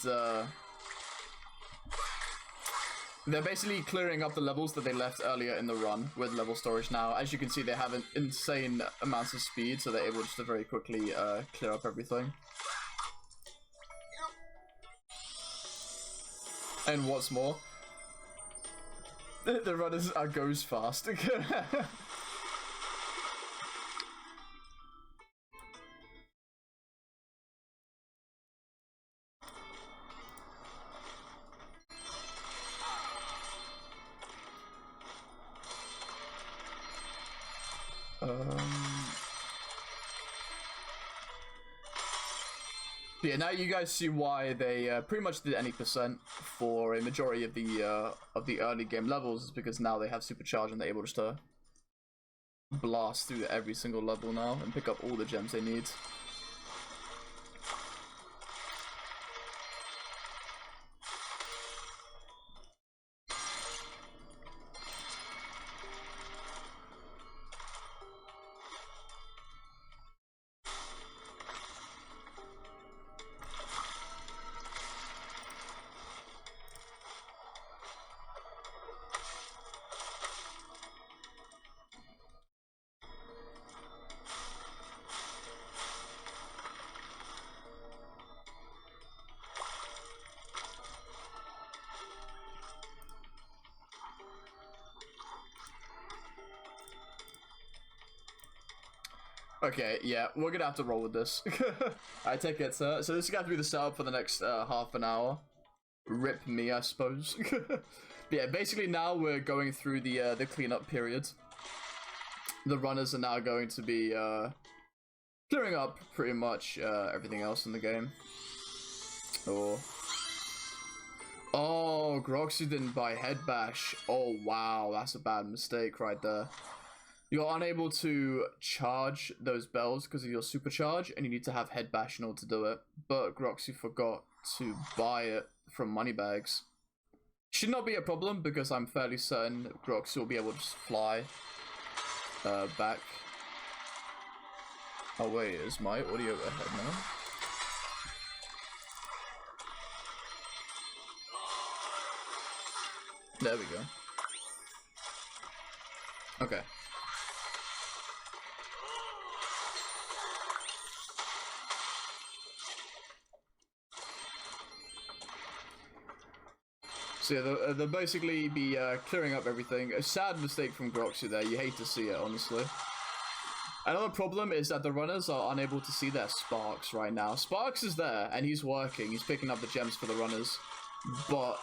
they're basically clearing up the levels that they left earlier in the run with level storage now. As you can see, they have an insane amounts of speed, so they're able just to very quickly clear up everything. And what's more, the runners are goes fast. Yeah, now you guys see why they pretty much did any percent for a majority of the early game levels, is because now they have supercharge and they're able just to blast through every single level now and pick up all the gems they need. Okay, yeah, we're gonna have to roll with this. I take it, sir. So this is gonna have to be the setup for the next half an hour. Rip me, I suppose. Yeah, basically now we're going through the cleanup period. The runners are now going to be clearing up pretty much everything else in the game. Oh, Groxu didn't buy Head Bash. Oh wow, that's a bad mistake right there. You're unable to charge those bells because of your supercharge, and you need to have Head Bash in order to do it. But Groxu forgot to buy it from Moneybags. Should not be a problem because I'm fairly certain Groxu will be able to just fly back. Oh wait, is my audio ahead now? There we go. Okay. So yeah, they'll basically be clearing up everything. A sad mistake from Groxu there. You hate to see it, honestly. Another problem is that the runners are unable to see their Sparks right now. Sparks is there, and he's working. He's picking up the gems for the runners. But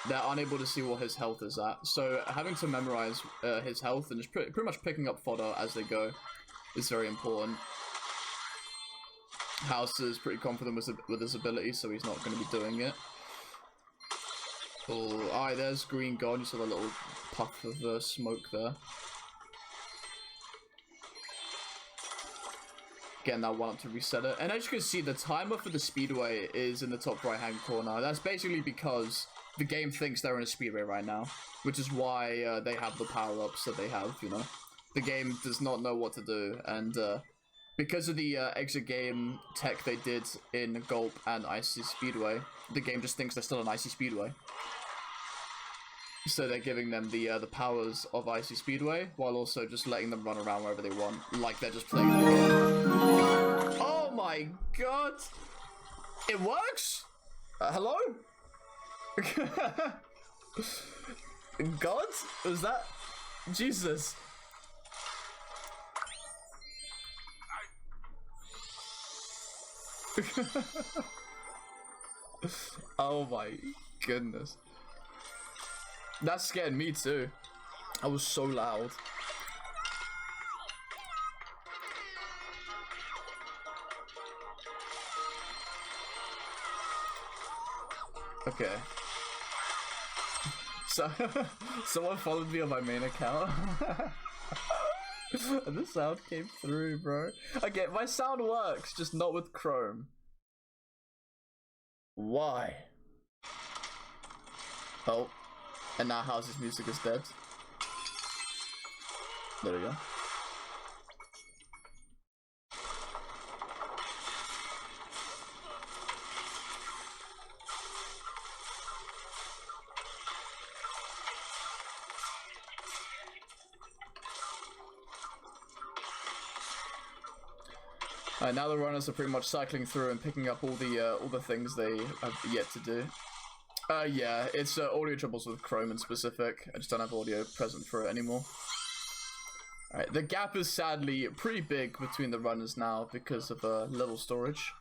they're unable to see what his health is at. So having to memorize his health and just pretty much picking up fodder as they go is very important. House is pretty confident with his ability, so he's not going to be doing it. Oh, alright, there's green gone. You saw the little puff of smoke there. Getting that one up to reset it. And as you can see, the timer for the speedway is in the top right hand corner. That's basically because the game thinks they're in a speedway right now, which is why they have the power-ups that they have, you know. The game does not know what to do, and because of the exit game tech they did in Gulp and Icy Speedway, the game just thinks they're still an Icy Speedway. So they're giving them the powers of Icy Speedway, while also just letting them run around wherever they want, like they're just playing the game. Oh my god! It works? Hello? God? Was that... Jesus. Oh my goodness. That scared me too. I was so loud. Okay. So, someone followed me on my main account. And the sound came through, bro. Okay, my sound works, just not with Chrome. Why? Oh. And now House's music is dead. There we go. Now the runners are pretty much cycling through and picking up all the things they have yet to do. Yeah, it's audio troubles with Chrome in specific. I just don't have audio present for it anymore. Alright, the gap is sadly pretty big between the runners now because of level storage.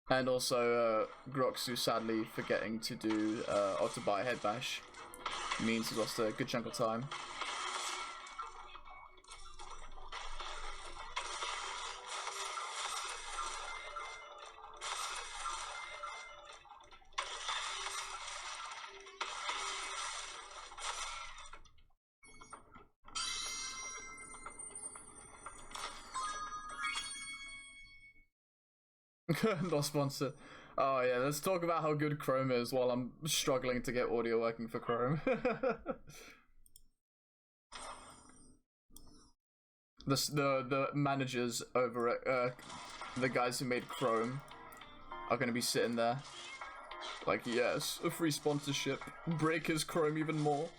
And also Groxu sadly forgetting to do or to buy a head bash means he lost a good chunk of time. Not sponsored. Oh yeah, let's talk about how good Chrome is while I'm struggling to get audio working for Chrome. The managers over at the guys who made Chrome are gonna be sitting there like, yes, a free sponsorship. Break his Chrome even more.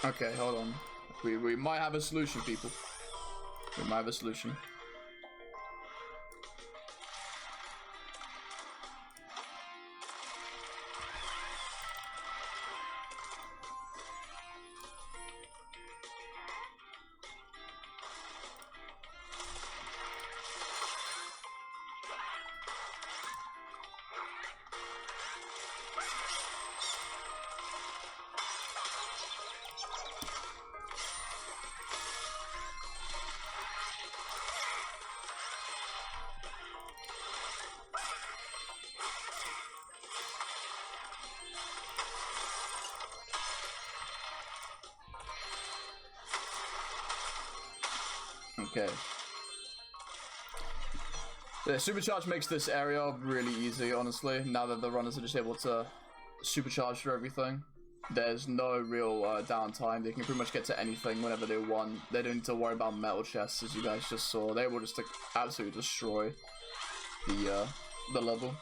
Okay, hold on. We might have a solution, people. We might have a solution. Okay. Yeah, supercharge makes this area really easy, honestly. Now that the runners are just able to supercharge for everything, there's no real downtime. They can pretty much get to anything whenever they want. They don't need to worry about metal chests, as you guys just saw. They will just absolutely destroy the level.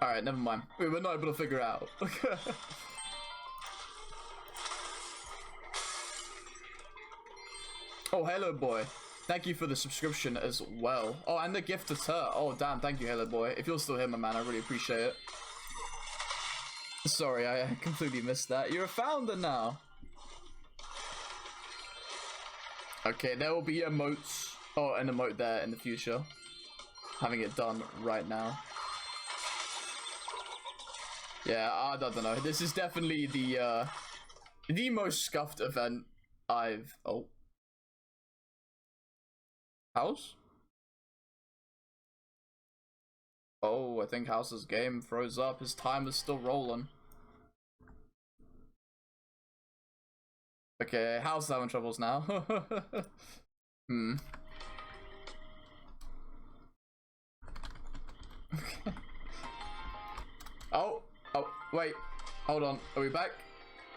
Alright, never mind. We were not able to figure it out. Oh, hello, boy. Thank you for the subscription as well. Oh, and the gift to her. Oh, damn. Thank you, hello, boy. If you're still here, my man, I really appreciate it. Sorry, I completely missed that. You're a founder now. Okay, there will be emotes. Oh, an emote there in the future. Having it done right now. Yeah, I don't know. This is definitely the most scuffed event I've... Oh. House? Oh, I think House's game froze up. His time is still rolling. Okay, House is having troubles now. Hmm. Okay. Oh, wait. Hold on. Are we back?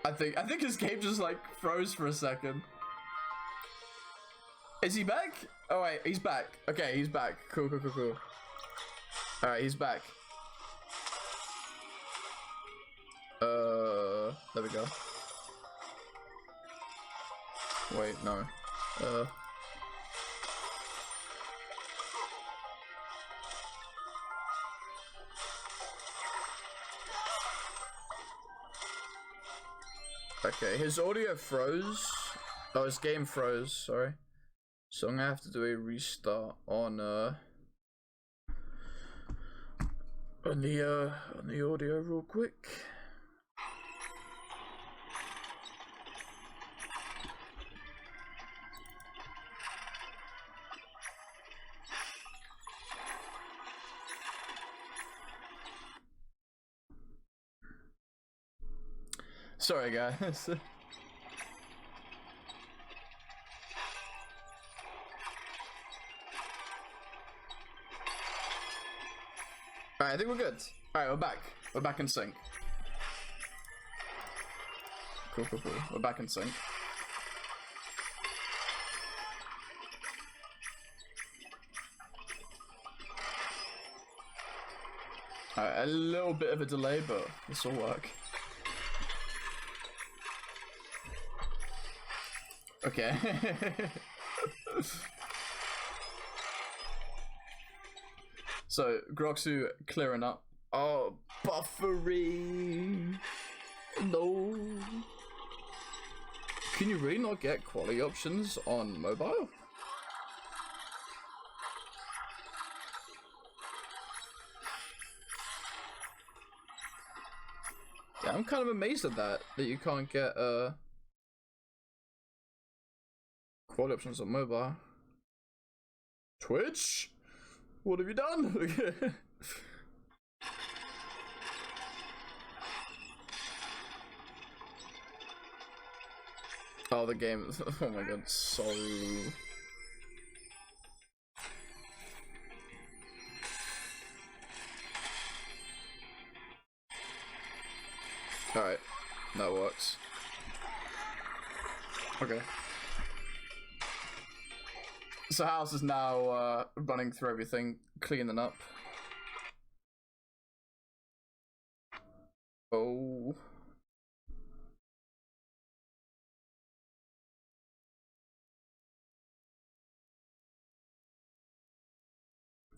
I think his game just like froze for a second. Is he back? Oh wait, he's back. Okay, he's back. Cool. Alright, he's back. There we go. Wait, no. Okay, his audio froze. Oh, his game froze, sorry. So I'm gonna have to do a restart on the audio real quick. Sorry guys. Alright, I think we're good. Alright, we're back. We're back in sync. Cool. We're back in sync. Alright, a little bit of a delay, but this will work. Okay. So, Groxu clearing up. Oh, buffering. No. Can you really not get quality options on mobile? Yeah, I'm kind of amazed at that you can't get quality options on mobile. Twitch? What have you done? Oh, the game. Oh my god, so. Alright, that works. Okay. So House is now running through everything, cleaning up. Oh.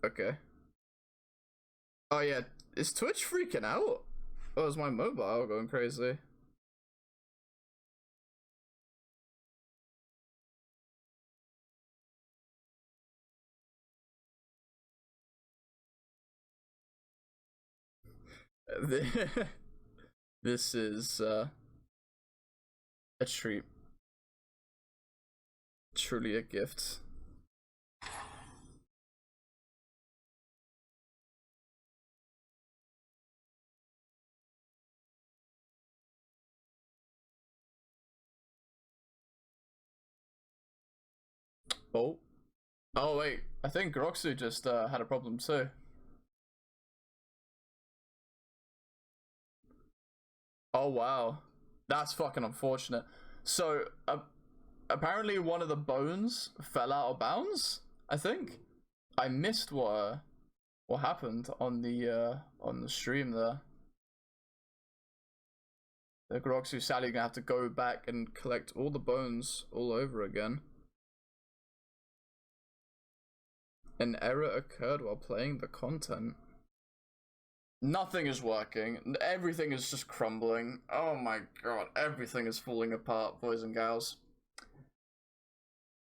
Okay. Oh yeah, is Twitch freaking out? Oh, is my mobile going crazy? This is a treat. Truly a gift. Oh. Oh wait, I think Groxu just had a problem too. Oh wow. That's fucking unfortunate. So apparently one of the bones fell out of bounds, I think. I missed what happened on the stream there. The Groxu sadly gonna have to go back and collect all the bones all over again. An error occurred while playing the content. Nothing is working. Everything is just crumbling. Oh my god, everything is falling apart, boys and gals.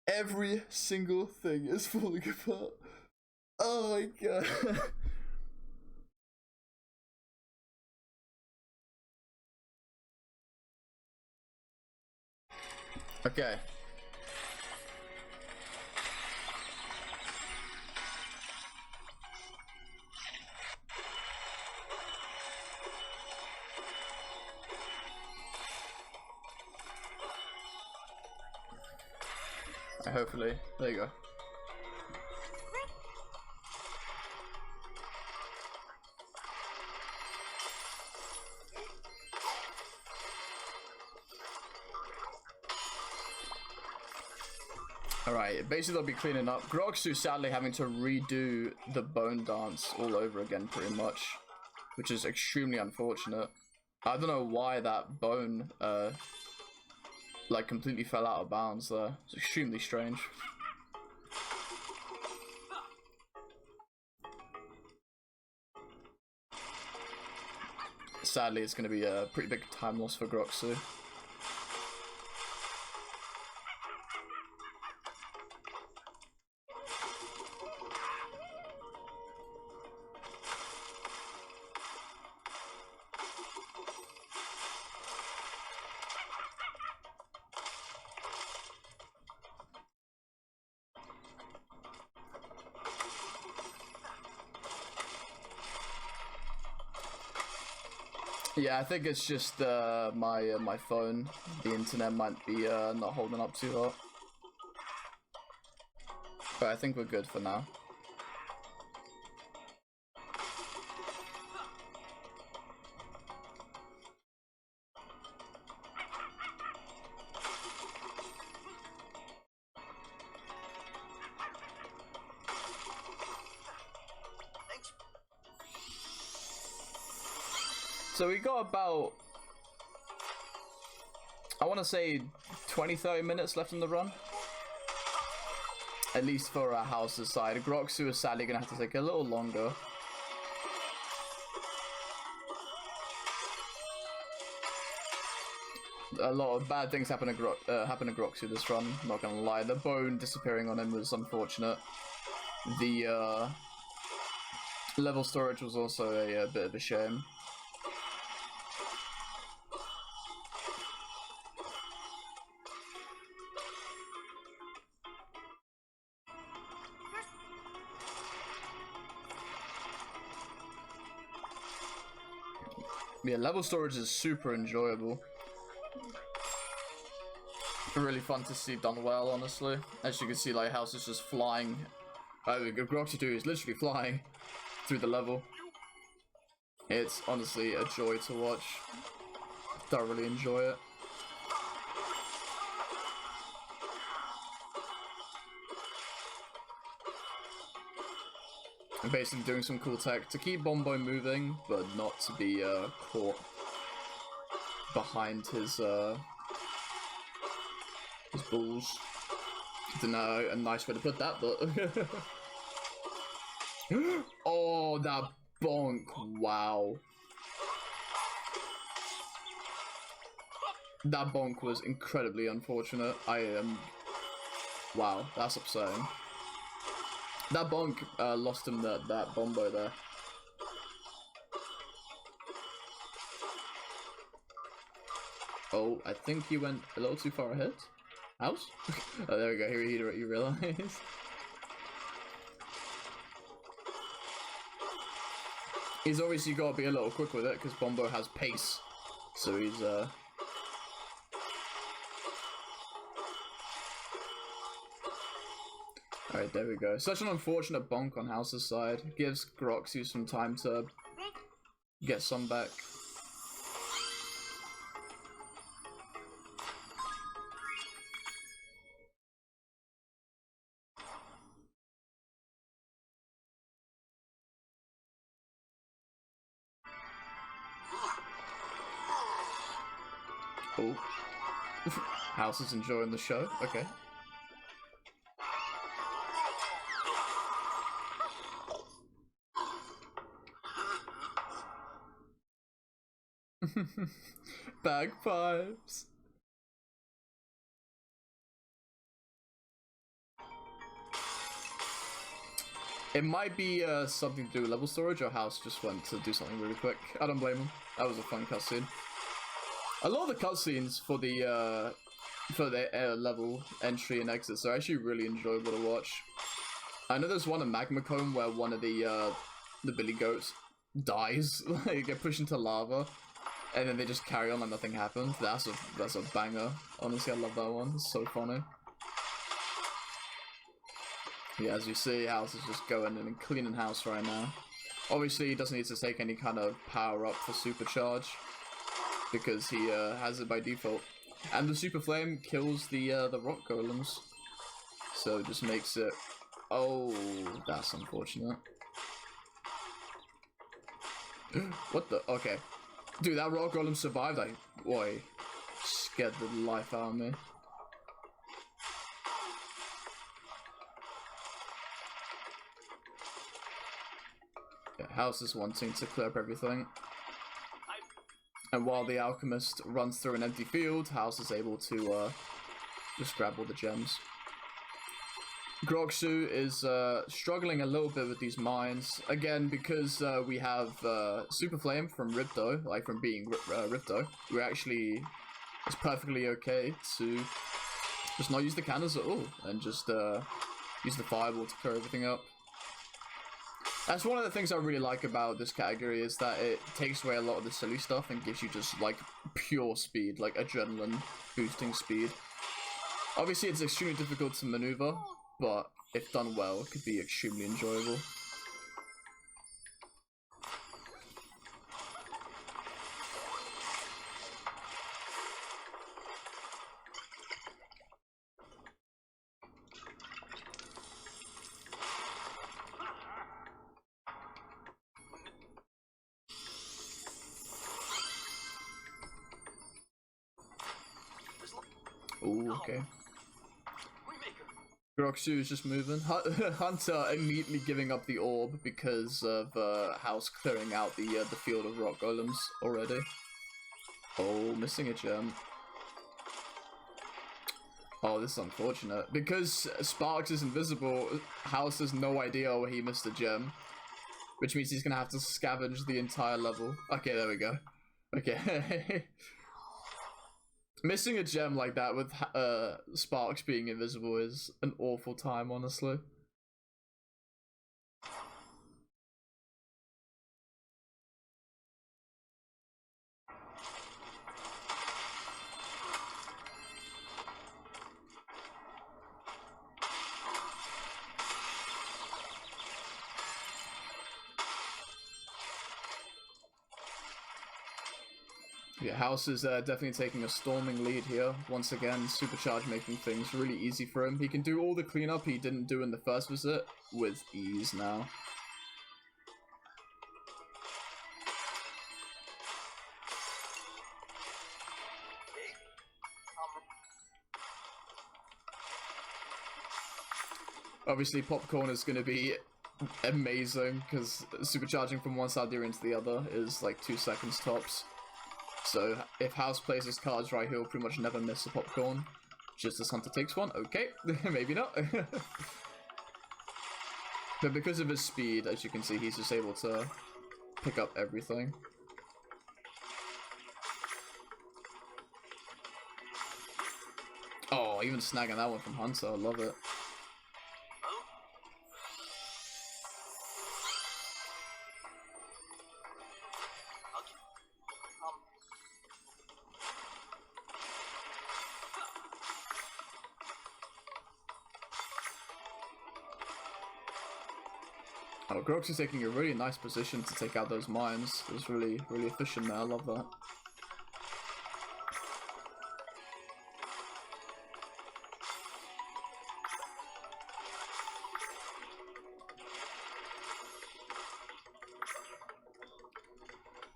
Every single thing is falling apart. Oh my god. Okay. Hopefully. There you go. Alright, basically they'll be cleaning up. Groxu sadly having to redo the bone dance all over again pretty much, which is extremely unfortunate. I don't know why that bone like completely fell out of bounds there. It's extremely strange. Sadly, it's going to be a pretty big time loss for Groxu. Yeah, I think it's just my phone. The internet might be not holding up too hot. But I think we're good for now. So we got about, I want to say 20-30 minutes left in the run. At least for our house's side. Groxu is sadly going to have to take a little longer. A lot of bad things happen to Groxu this run, I'm not going to lie. The bone disappearing on him was unfortunate. The level storage was also a bit of a shame. Yeah, level storage is super enjoyable. Really fun to see done well, honestly. As you can see, like, house is just flying. Groxu 2 is literally flying through the level. It's honestly a joy to watch. Thoroughly enjoy it. I'm basically doing some cool tech to keep Bombo moving, but not to be caught behind his balls. I don't know a nice way to put that, but oh, that bonk! Wow, that bonk was incredibly unfortunate. Wow, that's upsetting. That bonk lost him that Bombo there. Oh, I think he went a little too far ahead. House? Oh, there we go. Here you realize. He's obviously got to be a little quick with it because Bombo has pace. So he's Alright, there we go. Such an unfortunate bonk on House's side. Gives Groxu some time to get some back. Oh. House is enjoying the show. Okay. Bagpipes. It might be something to do with level storage, or House just went to do something really quick. I don't blame him. That was a fun cutscene. A lot of the cutscenes for the level entry and exits are actually really enjoyable to watch. I know there's one in Magma Cone where one of the billy goats dies, they get pushed into lava, and then they just carry on like nothing happened. That's a banger. Honestly, I love that one. It's so funny. Yeah, as you see, House is just going in and cleaning house right now. Obviously, he doesn't need to take any kind of power up for supercharge because he has it by default. And the super flame kills the rock golems, so it just makes it. Oh, that's unfortunate. What the? Okay, dude, that rock golem survived. Boy, scared the life out of me. Yeah, House is wanting to clear up everything. And while the alchemist runs through an empty field, House is able to just grab all the gems. Groxu is struggling a little bit with these mines. Again, because we have Super Flame from Ripto, like from being Ripto, we're actually, it's perfectly okay to just not use the cannons at all and just use the fireball to clear everything up. That's one of the things I really like about this category, is that it takes away a lot of the silly stuff and gives you just like pure speed, like adrenaline boosting speed. Obviously it's extremely difficult to maneuver, but if done well, it could be extremely enjoyable. Ooh, okay. Groxu is just moving. Hunter immediately giving up the orb because of House clearing out the field of rock golems already. Oh, missing a gem. Oh, this is unfortunate. Because Sparks is invisible, House has no idea where he missed a gem. Which means he's gonna have to scavenge the entire level. Okay, there we go. Okay. Missing a gem like that with Sparks being invisible is an awful time, honestly. Yeah, House is definitely taking a storming lead here. Once again, Supercharge making things really easy for him. He can do all the cleanup he didn't do in the first visit with ease now. Obviously, Popcorn is going to be amazing because supercharging from one side into the other is like 2 seconds tops. So if House plays his cards right, he'll pretty much never miss a Popcorn. Just as Hunter takes one. Okay, maybe not. But because of his speed, as you can see, he's just able to pick up everything. Oh, even snagging that one from Hunter, I love it. Oh, Grox is taking a really nice position to take out those mines. It was really, really efficient there. I love that.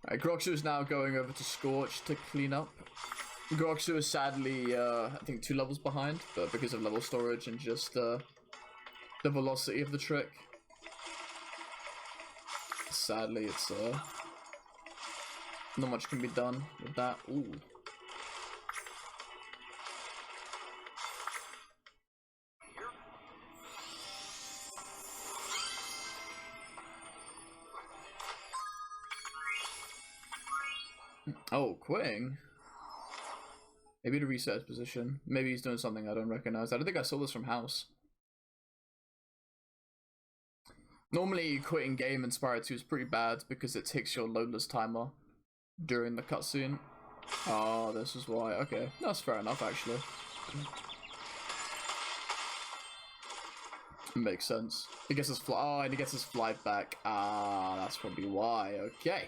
Alright, Groxu is now going over to Scorch to clean up. Groxu is sadly, I think 2 levels behind, but because of level storage and just the velocity of the trick. Sadly, it's Not much can be done with that. Ooh. Oh, quitting. Maybe to reset his position. Maybe he's doing something I don't recognize. I don't think I saw this from House. Normally, quitting game in Spyro 2 is pretty bad because it takes your loadless timer during the cutscene. Oh, this is why. Okay, that's fair enough, actually. Makes sense. He gets his fly. Oh, and he gets his flight back. Ah, that's probably why. Okay.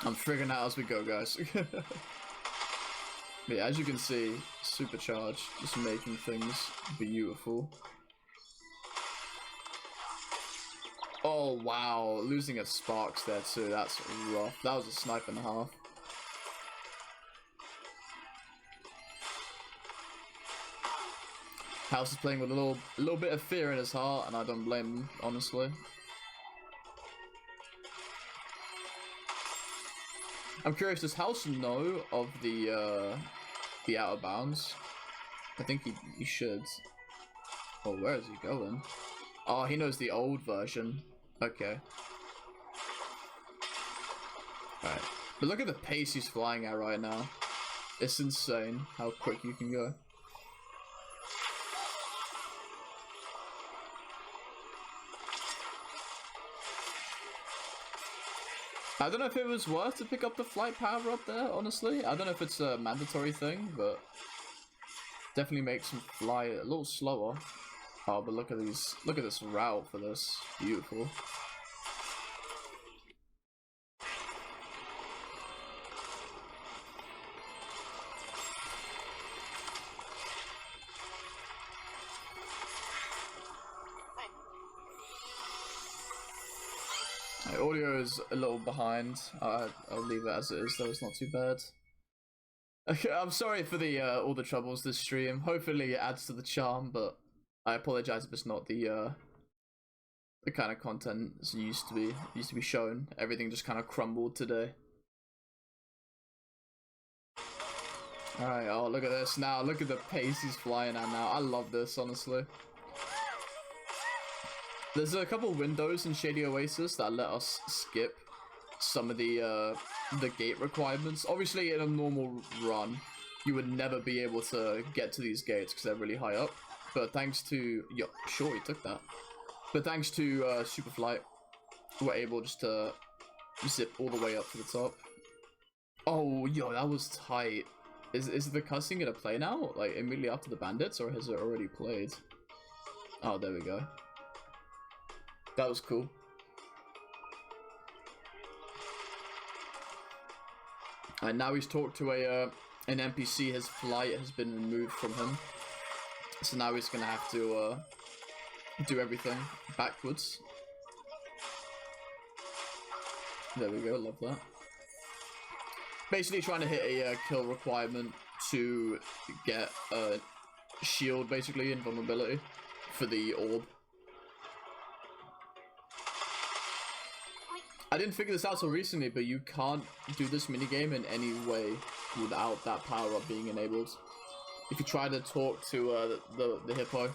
I'm figuring out as we go, guys. But yeah, as you can see, supercharge, just making things beautiful. Oh wow, losing a sparks there too, that's rough. That was a snipe and a half. House is playing with a little bit of fear in his heart, and I don't blame him, honestly. I'm curious, does House know of the out of bounds? I think he should. Oh, where is he going? Oh, he knows the old version. Okay. Alright. But look at the pace he's flying at right now. It's insane how quick you can go. I don't know if it was worth to pick up the flight power up there, honestly. I don't know if it's a mandatory thing, but definitely makes him fly a little slower. Oh, but look at this route for this. Beautiful. My audio is a little behind. I'll leave it as it is, though it's not too bad. Okay, I'm sorry for the all the troubles this stream. Hopefully it adds to the charm, but I apologize if it's not the kind of content that's used to be shown. Everything just kind of crumbled today. Alright, oh look at this now. Look at the pace he's flying at now. I love this, honestly. There's a couple windows in Shady Oasis that let us skip some of the gate requirements. Obviously, in a normal run, you would never be able to get to these gates because they're really high up. But thanks to... Yo, sure, he took that. But thanks to Superflight, we're able just to zip all the way up to the top. Oh, yo, that was tight. Is the cutscene gonna play now? Like, immediately after the bandits? Or has it already played? Oh, there we go. That was cool. And now he's talked to an NPC. His flight has been removed from him. So now he's gonna have to do everything backwards. There we go, love that. Basically trying to hit a kill requirement to get a shield, basically, invulnerability for the orb. I didn't figure this out so recently, but you can't do this minigame in any way without that power-up being enabled. If you try to talk to the hippo,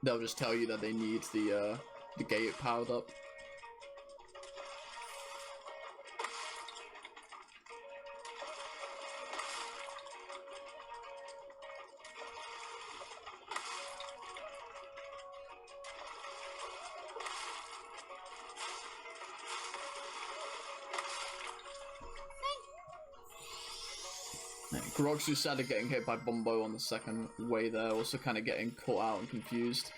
they'll just tell you that they need the gate powered up. Groxu started getting hit by Bombo on the second way there, also kind of getting caught out and confused.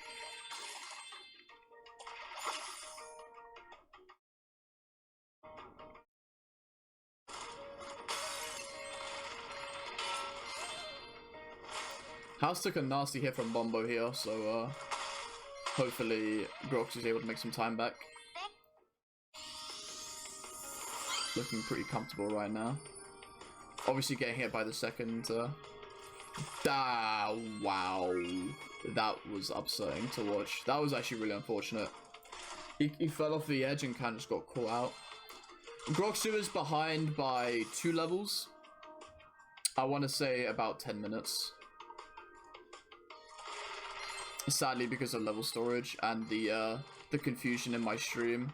House took a nasty hit from Bombo here, so hopefully Groxu's able to make some time back. Looking pretty comfortable right now. Obviously getting hit by the second, wow. That was upsetting to watch. That was actually really unfortunate. He fell off the edge and kind of just got caught out. Groxu is behind by 2 levels. I want to say about 10 minutes. Sadly, because of level storage and the confusion in my stream,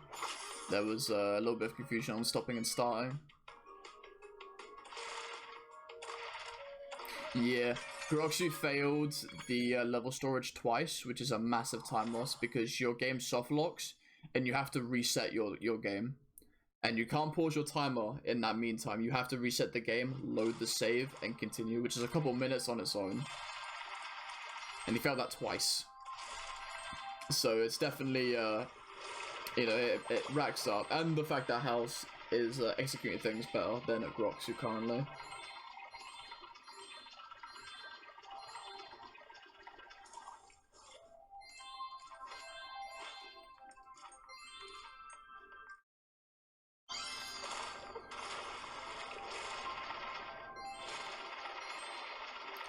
there was a little bit of confusion on stopping and starting. Yeah, Groxu failed the level storage twice, which is a massive time loss because your game soft locks and you have to reset your game. And you can't pause your timer in that meantime. You have to reset the game, load the save, and continue, which is a couple minutes on its own. And he failed that twice. So it's definitely, you know, it racks up. And the fact that House is executing things better than at Groxu currently.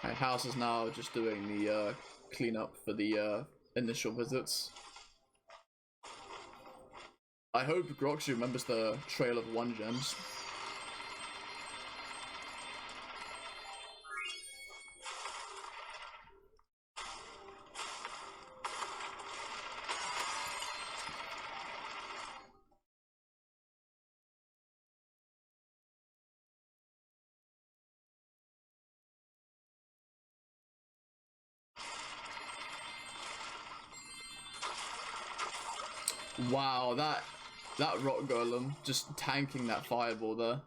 Right, House is now just doing the cleanup for the initial visits. I hope Groxu remembers the Trail of 1 gems. Wow, that rock golem just tanking that fireball there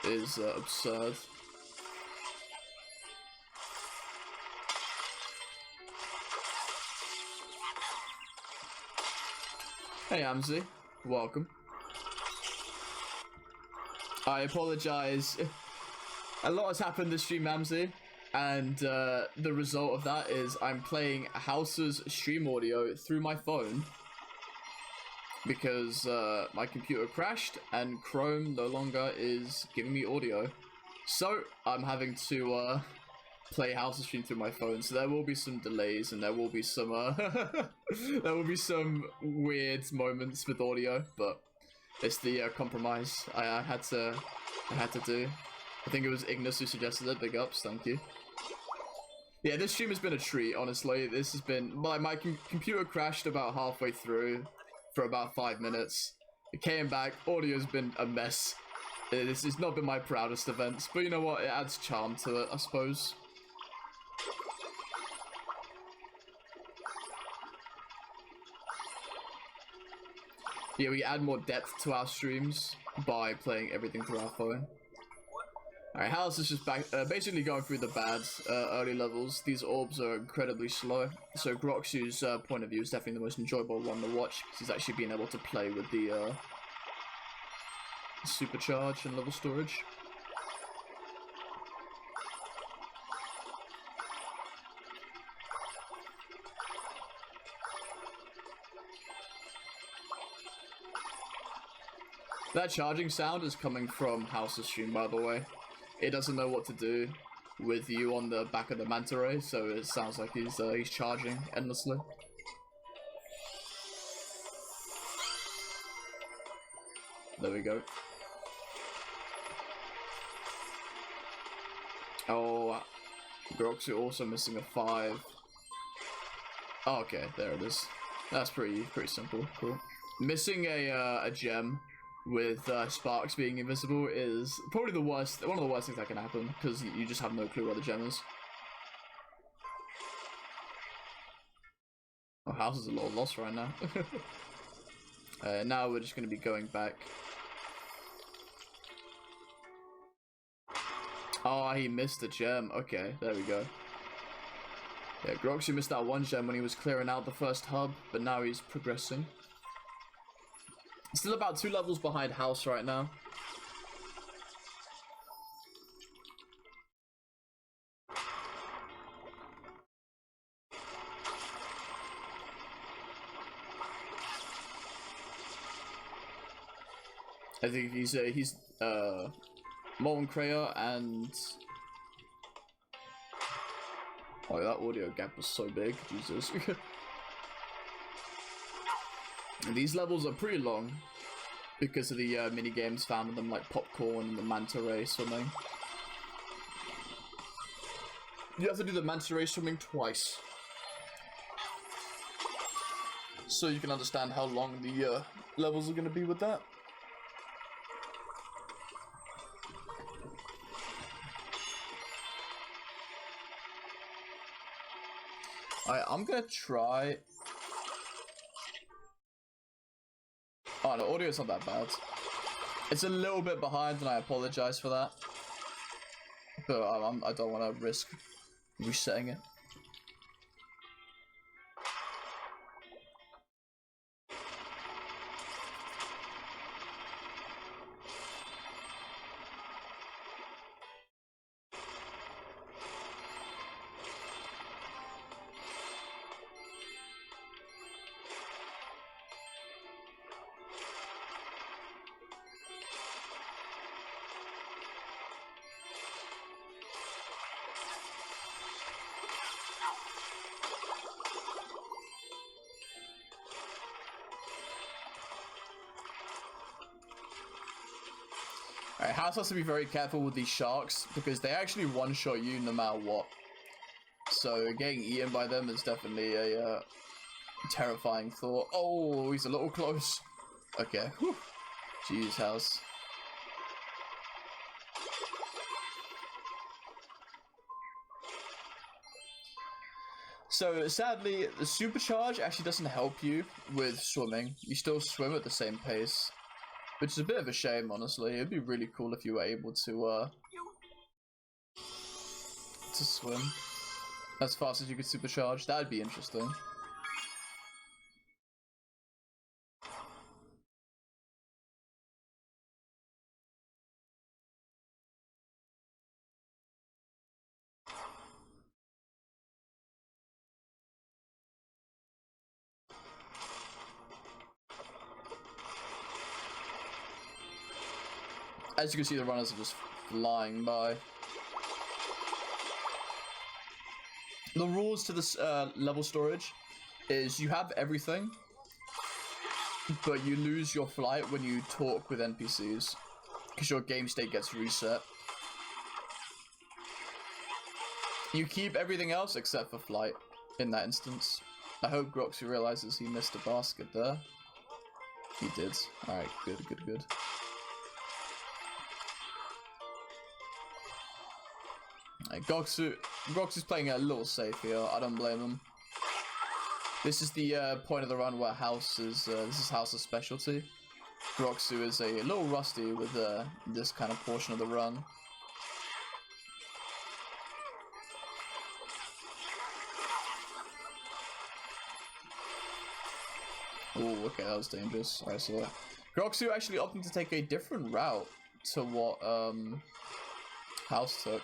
is absurd. Hey Amzi, welcome. I apologize. A lot has happened this stream, Amzi, and the result of that is I'm playing House's stream audio through my phone. Because my computer crashed and Chrome no longer is giving me audio. So I'm having to play House's stream through my phone. So there will be some delays and there will be some there will be some weird moments with audio, but it's the compromise I had to do. I think it was Ignis who suggested it. Big ups, thank you. Yeah, this stream has been a treat, honestly. This has been my computer crashed about halfway through. For about 5 minutes. It came back, audio's been a mess. This has not been my proudest events, but you know what, it adds charm to it, I suppose. Yeah, we add more depth to our streams by playing everything through our phone. Alright, House is just back, basically going through the bad early levels. These orbs are incredibly slow, so Groxu's point of view is definitely the most enjoyable one to watch, because he's actually being able to play with the supercharge and level storage. That charging sound is coming from House's stream, by the way. It doesn't know what to do with you on the back of the manta ray, so it sounds like he's charging endlessly. There we go. Oh, Groxu also missing a 5. Oh, okay, there it is. That's pretty simple. Cool. Missing a gem with sparks being invisible is probably the worst, one of the worst things that can happen, because you just have no clue where the gem is. Oh, House is a little lost right now. Now we're just going to be going back. Oh, he missed the gem. Okay, there we go. Yeah, Groxu missed that 1 gem when he was clearing out the first hub, but now he's progressing. Still about 2 levels behind House right now. I think he's Molten Krayer and... Oh, that audio gap was so big, Jesus. And these levels are pretty long. because of the mini games found in them, like popcorn and the manta ray swimming. You have to do the manta ray swimming twice, so you can understand how long the levels are going to be with that. Alright, I'm gonna try. Oh, the audio's not that bad. It's a little bit behind, and I apologize for that. But I don't want to risk resetting it. Alright, House has to be very careful with these sharks because they actually one-shot you no matter what. So getting eaten by them is definitely a terrifying thought. Oh, he's a little close. Okay. Whew. Jeez, House. So sadly, the supercharge actually doesn't help you with swimming. You still swim at the same pace. Which is a bit of a shame, honestly. It'd be really cool if you were able to swim as fast as you could supercharge. That'd be interesting. As you can see, the runners are just flying by. The rules to this level storage is you have everything, but you lose your flight when you talk with NPCs, because your game state gets reset. You keep everything else except for flight in that instance. I hope Groxu realizes he missed a basket there. He did. Alright, good, good, good. Groxu's playing a little safe here. I don't blame him. This is the point of the run where House is. This is House's specialty. Groxu is a little rusty with this kind of portion of the run. Oh, okay, that was dangerous. Alright, so Groxu actually opting to take a different route to what House took.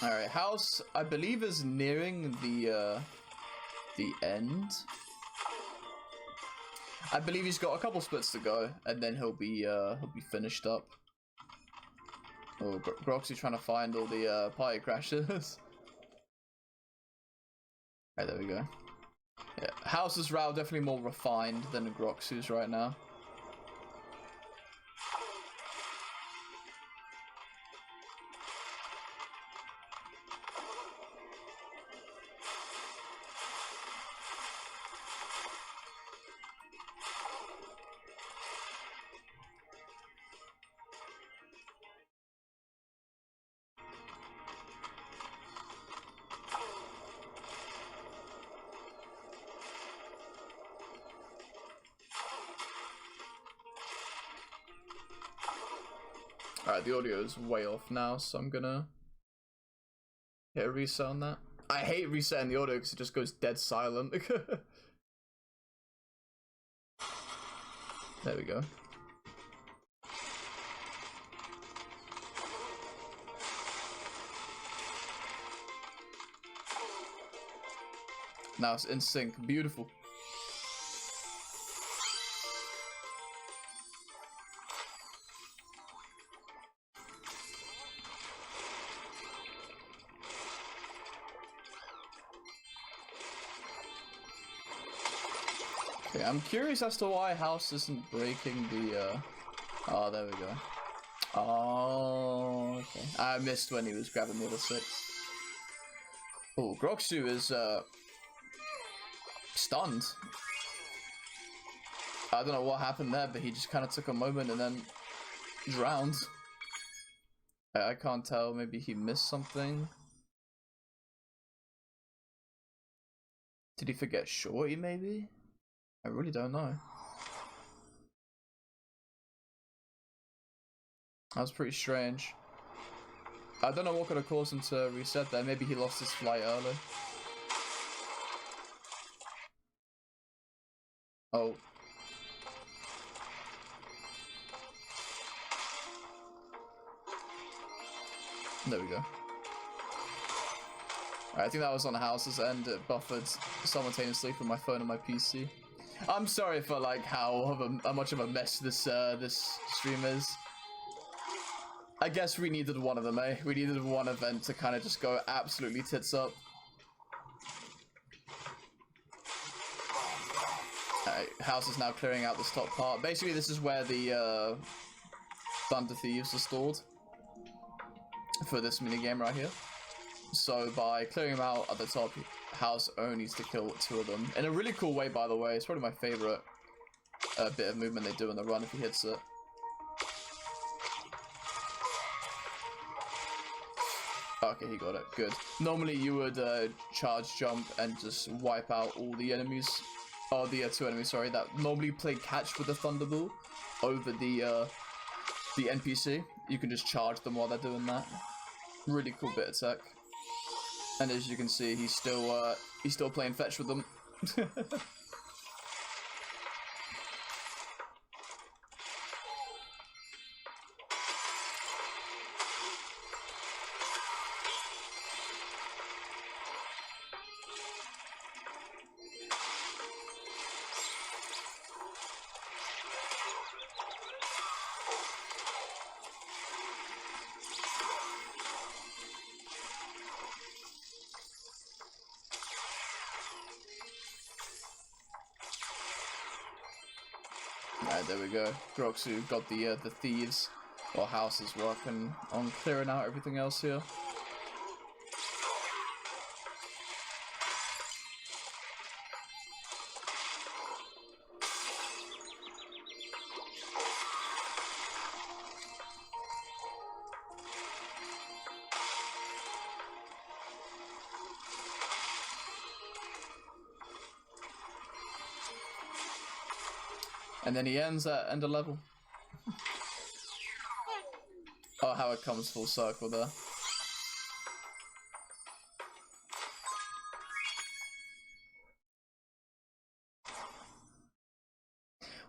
Alright, House, I believe, is nearing the end. I believe he's got a couple splits to go, and then he'll be finished up. Oh, Groxy's trying to find all the party crashes. Right, there we go. Yeah, House's route definitely more refined than Groxu's right now. Alright, the audio is way off now, so I'm gonna hit a reset on that. I hate resetting the audio because it just goes dead silent. There we go. Now it's in sync. Beautiful. Okay, I'm curious as to why House isn't breaking the, Oh, there we go. Oh, okay. I missed when he was grabbing the other 6. Oh, Groxu is, stunned. I don't know what happened there, but he just kind of took a moment and then drowned. I can't tell. Maybe he missed something. Did he forget Shorty, maybe? I really don't know. That was pretty strange. I don't know what could have caused him to reset there. Maybe he lost his flight early. Oh. There we go. I think that was on the House's end. It buffered simultaneously from my phone and my PC. I'm sorry for like how much of a mess this this stream is. I guess we needed one of them, eh? We needed one event to kind of just go absolutely tits up. House is now clearing out this top part. Basically, this is where the Thunder Thieves are stored for this minigame right here. So by clearing them out at the top, House only needs to kill 2 of them. In a really cool way, by the way. It's probably my favorite bit of movement they do in the run if he hits it. Okay, he got it. Good. Normally you would charge jump and just wipe out all the enemies. Oh, the 2 enemies, sorry, that normally play catch with the Thunderball over the NPC. You can just charge them while they're doing that. Really cool bit of tech. And as you can see, he's still playing fetch with them. Alright, there we go. Groxu got the thieves, or House is working on clearing out everything else here. And then he ends at end of level. Oh, how it comes full circle there.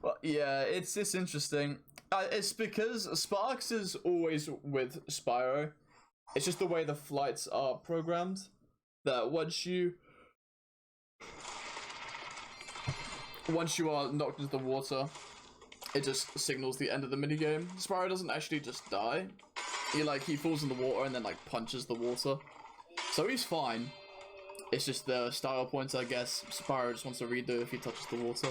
Well, yeah, it's interesting. It's because Sparks is always with Spyro. It's just the way the flights are programmed that once you are knocked into the water, it just signals the end of the minigame. Spyro doesn't actually just die. He falls in the water and then like punches the water. So he's fine. It's just the style points, I guess. Spyro just wants to redo if he touches the water.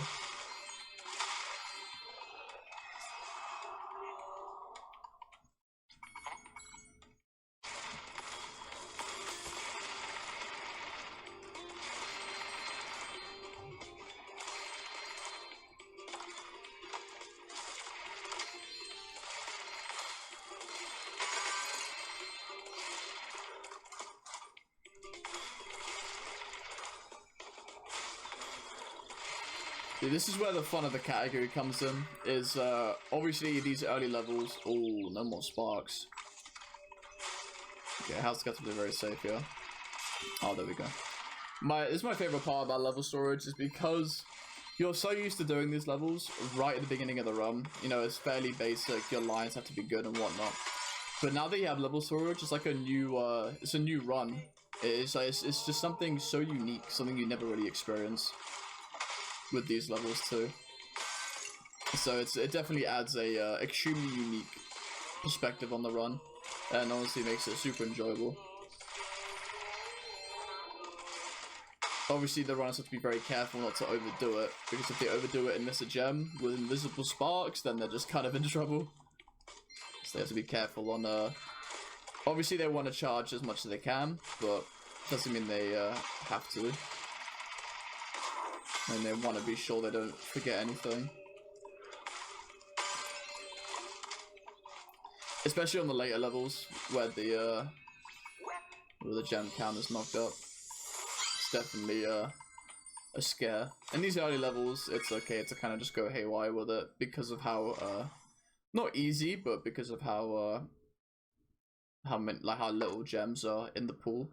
Yeah, this is where the fun of the category comes in, is obviously these early levels. Oh, no more sparks. Okay, House got to be very safe here. Oh, there we go. This is my favorite part about level storage, is because you're so used to doing these levels right at the beginning of the run. You know, it's fairly basic, your lines have to be good and whatnot. But now that you have level storage, it's like a new, it's a new run. It's just something so unique, something you never really experience with these levels too. So it definitely adds a extremely unique perspective on the run, and honestly makes it super enjoyable. Obviously, the runners have to be very careful not to overdo it, because if they overdo it and miss a gem with invisible sparks, then they're just kind of in trouble. So they have to be careful on, obviously they want to charge as much as they can, but doesn't mean they have to. And they want to be sure they don't forget anything. Especially on the later levels, where the gem count is knocked up. It's definitely a scare. In these early levels, it's okay to kind of just go haywire with it because of how not easy, but because of how how little gems are in the pool.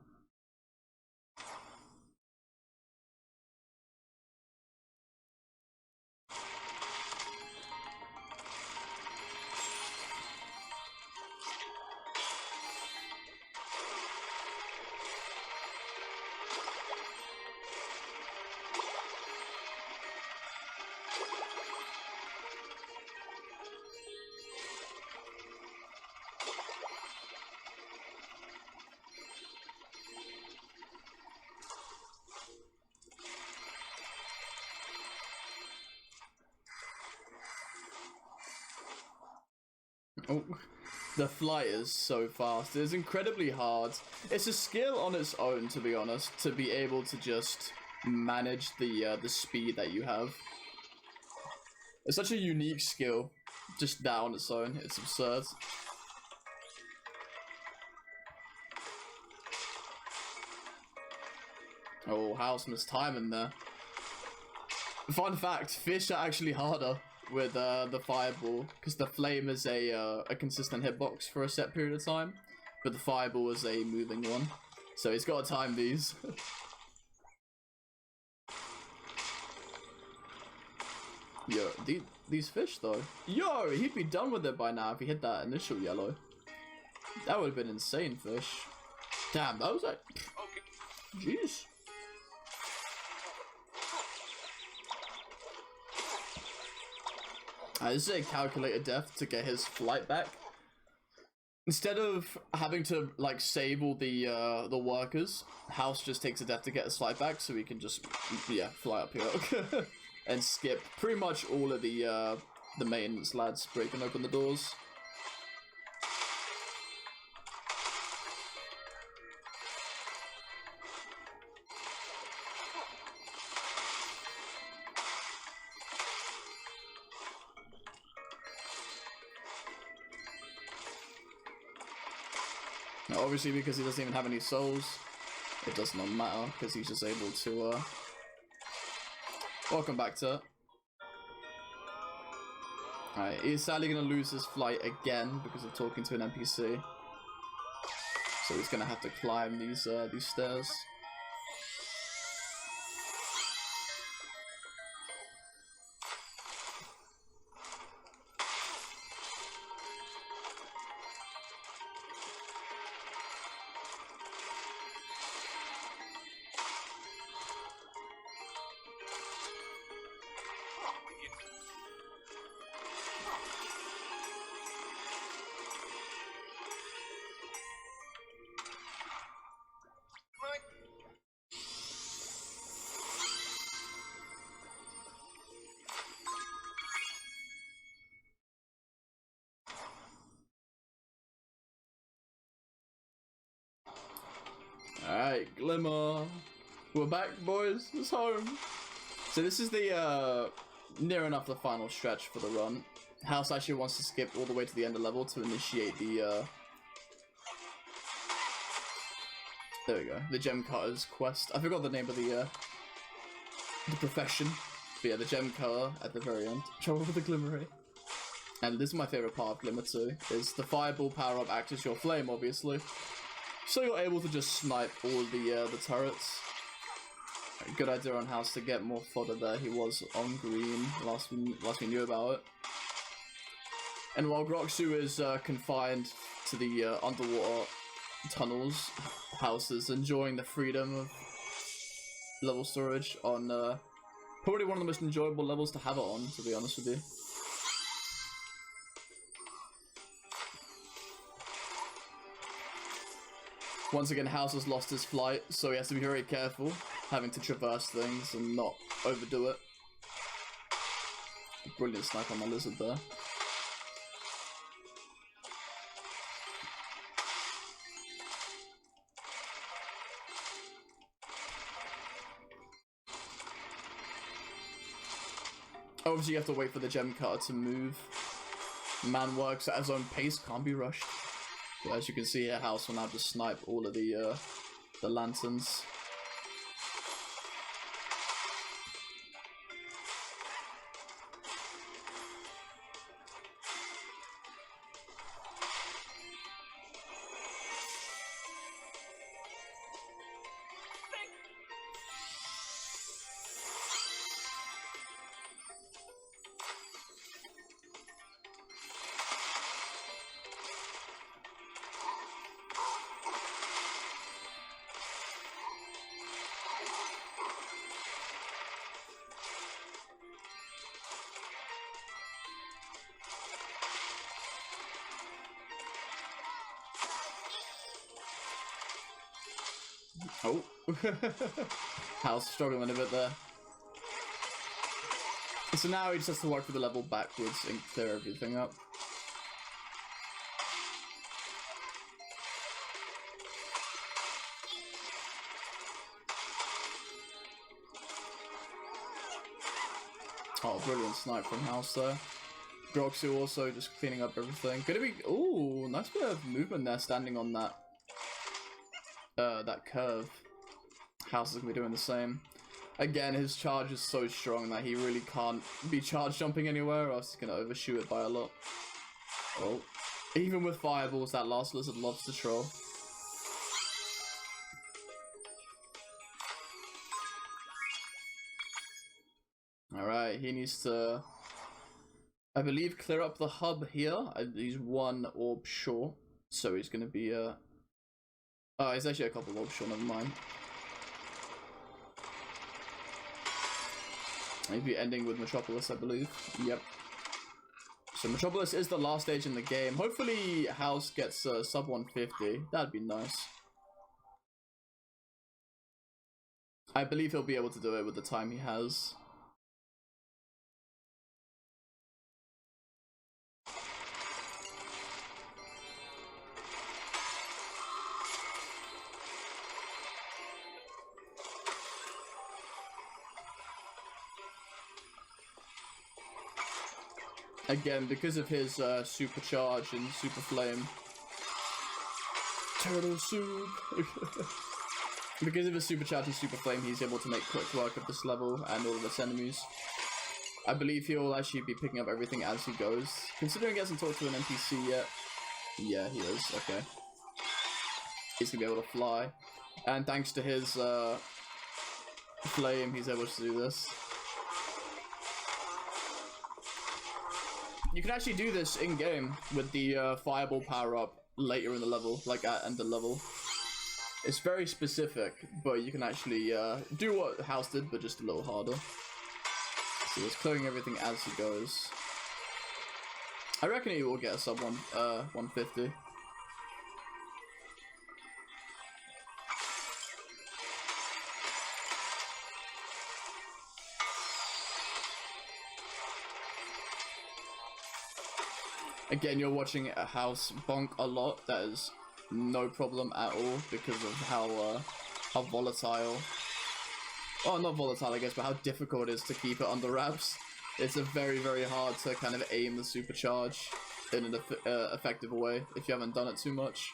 Oh, the flight is so fast. It's incredibly hard. It's a skill on its own, to be honest, to be able to just manage the speed that you have. It's such a unique skill, just that on its own. It's absurd. Oh, House missed time in there. Fun fact, fish are actually harder with the fireball, because the flame is a consistent hitbox for a set period of time, but the fireball is a moving one, so he's got to time these. Yo, these fish though, yo, he'd be done with it by now if he hit that initial yellow. That would have been insane, fish. Damn, that was like, jeez. This is a calculated death to get his flight back. Instead of having to like save all the workers, House just takes a death to get his flight back, so he can just fly up here and skip pretty much all of the maintenance lads breaking open the doors. Now, obviously, because he doesn't even have any souls, it does not matter, because he's just able to, welcome back to it. Alright, he's sadly going to lose his flight again because of talking to an NPC. So he's going to have to climb these stairs. Alright, Glimmer. We're back, boys. It's home. So this is the, near enough the final stretch for the run. House actually wants to skip all the way to the end of level to initiate the, there we go, the Gem Cutter's quest. I forgot the name of the profession. But yeah, the Gem Cutter at the very end. Trouble with the Glimmer Ray. And this is my favorite part of Glimmer 2, is the Fireball power-up acts as your flame, obviously. So you're able to just snipe all the turrets. Good idea on House to get more fodder there. He was on green last we knew about it. And while Groxu is confined to the underwater tunnels, House is enjoying the freedom of level storage on probably one of the most enjoyable levels to have it on, to be honest with you. Once again, House has lost his flight, so he has to be very careful, having to traverse things and not overdo it. Brilliant snipe on my lizard there. Obviously, you have to wait for the gem cutter to move. Man works at his own pace, can't be rushed. But as you can see here, House will now just snipe all of the lanterns. Oh. House struggling a bit there. So now he just has to work through the level backwards and clear everything up. Oh, brilliant snipe from House there. Groxu also just cleaning up everything. Gonna be, ooh, nice bit of movement there, standing on that that curve. House is gonna be doing the same. Again, his charge is so strong that he really can't be charge jumping anywhere, or else he's gonna overshoot it by a lot. Oh, even with fireballs, that last lizard loves to troll. Alright, he needs to, I believe, clear up the hub here. He's one orb short, so he's gonna be oh, he's actually a couple orbs short, never mind. Maybe ending with Metropolis, I believe. Yep. So Metropolis is the last stage in the game. Hopefully House gets sub 150. That'd be nice. I believe he'll be able to do it with the time he has. Again, because of his supercharge and super flame. Turtle soup! Because of his supercharge and super flame, he's able to make quick work of this level and all of its enemies. I believe he'll actually be picking up everything as he goes. Considering he hasn't talked to an NPC yet. Yeah, he is. Okay. He's gonna be able to fly. And thanks to his flame, he's able to do this. You can actually do this in-game with the fireball power-up later in the level, like at end of level. It's very specific, but you can actually do what House did, but just a little harder. So he's clearing everything as he goes. I reckon he will get a sub 150. Again, you're watching a House bonk a lot. That is no problem at all because of how volatile. Oh, not volatile, I guess, but how difficult it is to keep it under wraps. It's a very, very hard to kind of aim the supercharge in an effective way if you haven't done it too much.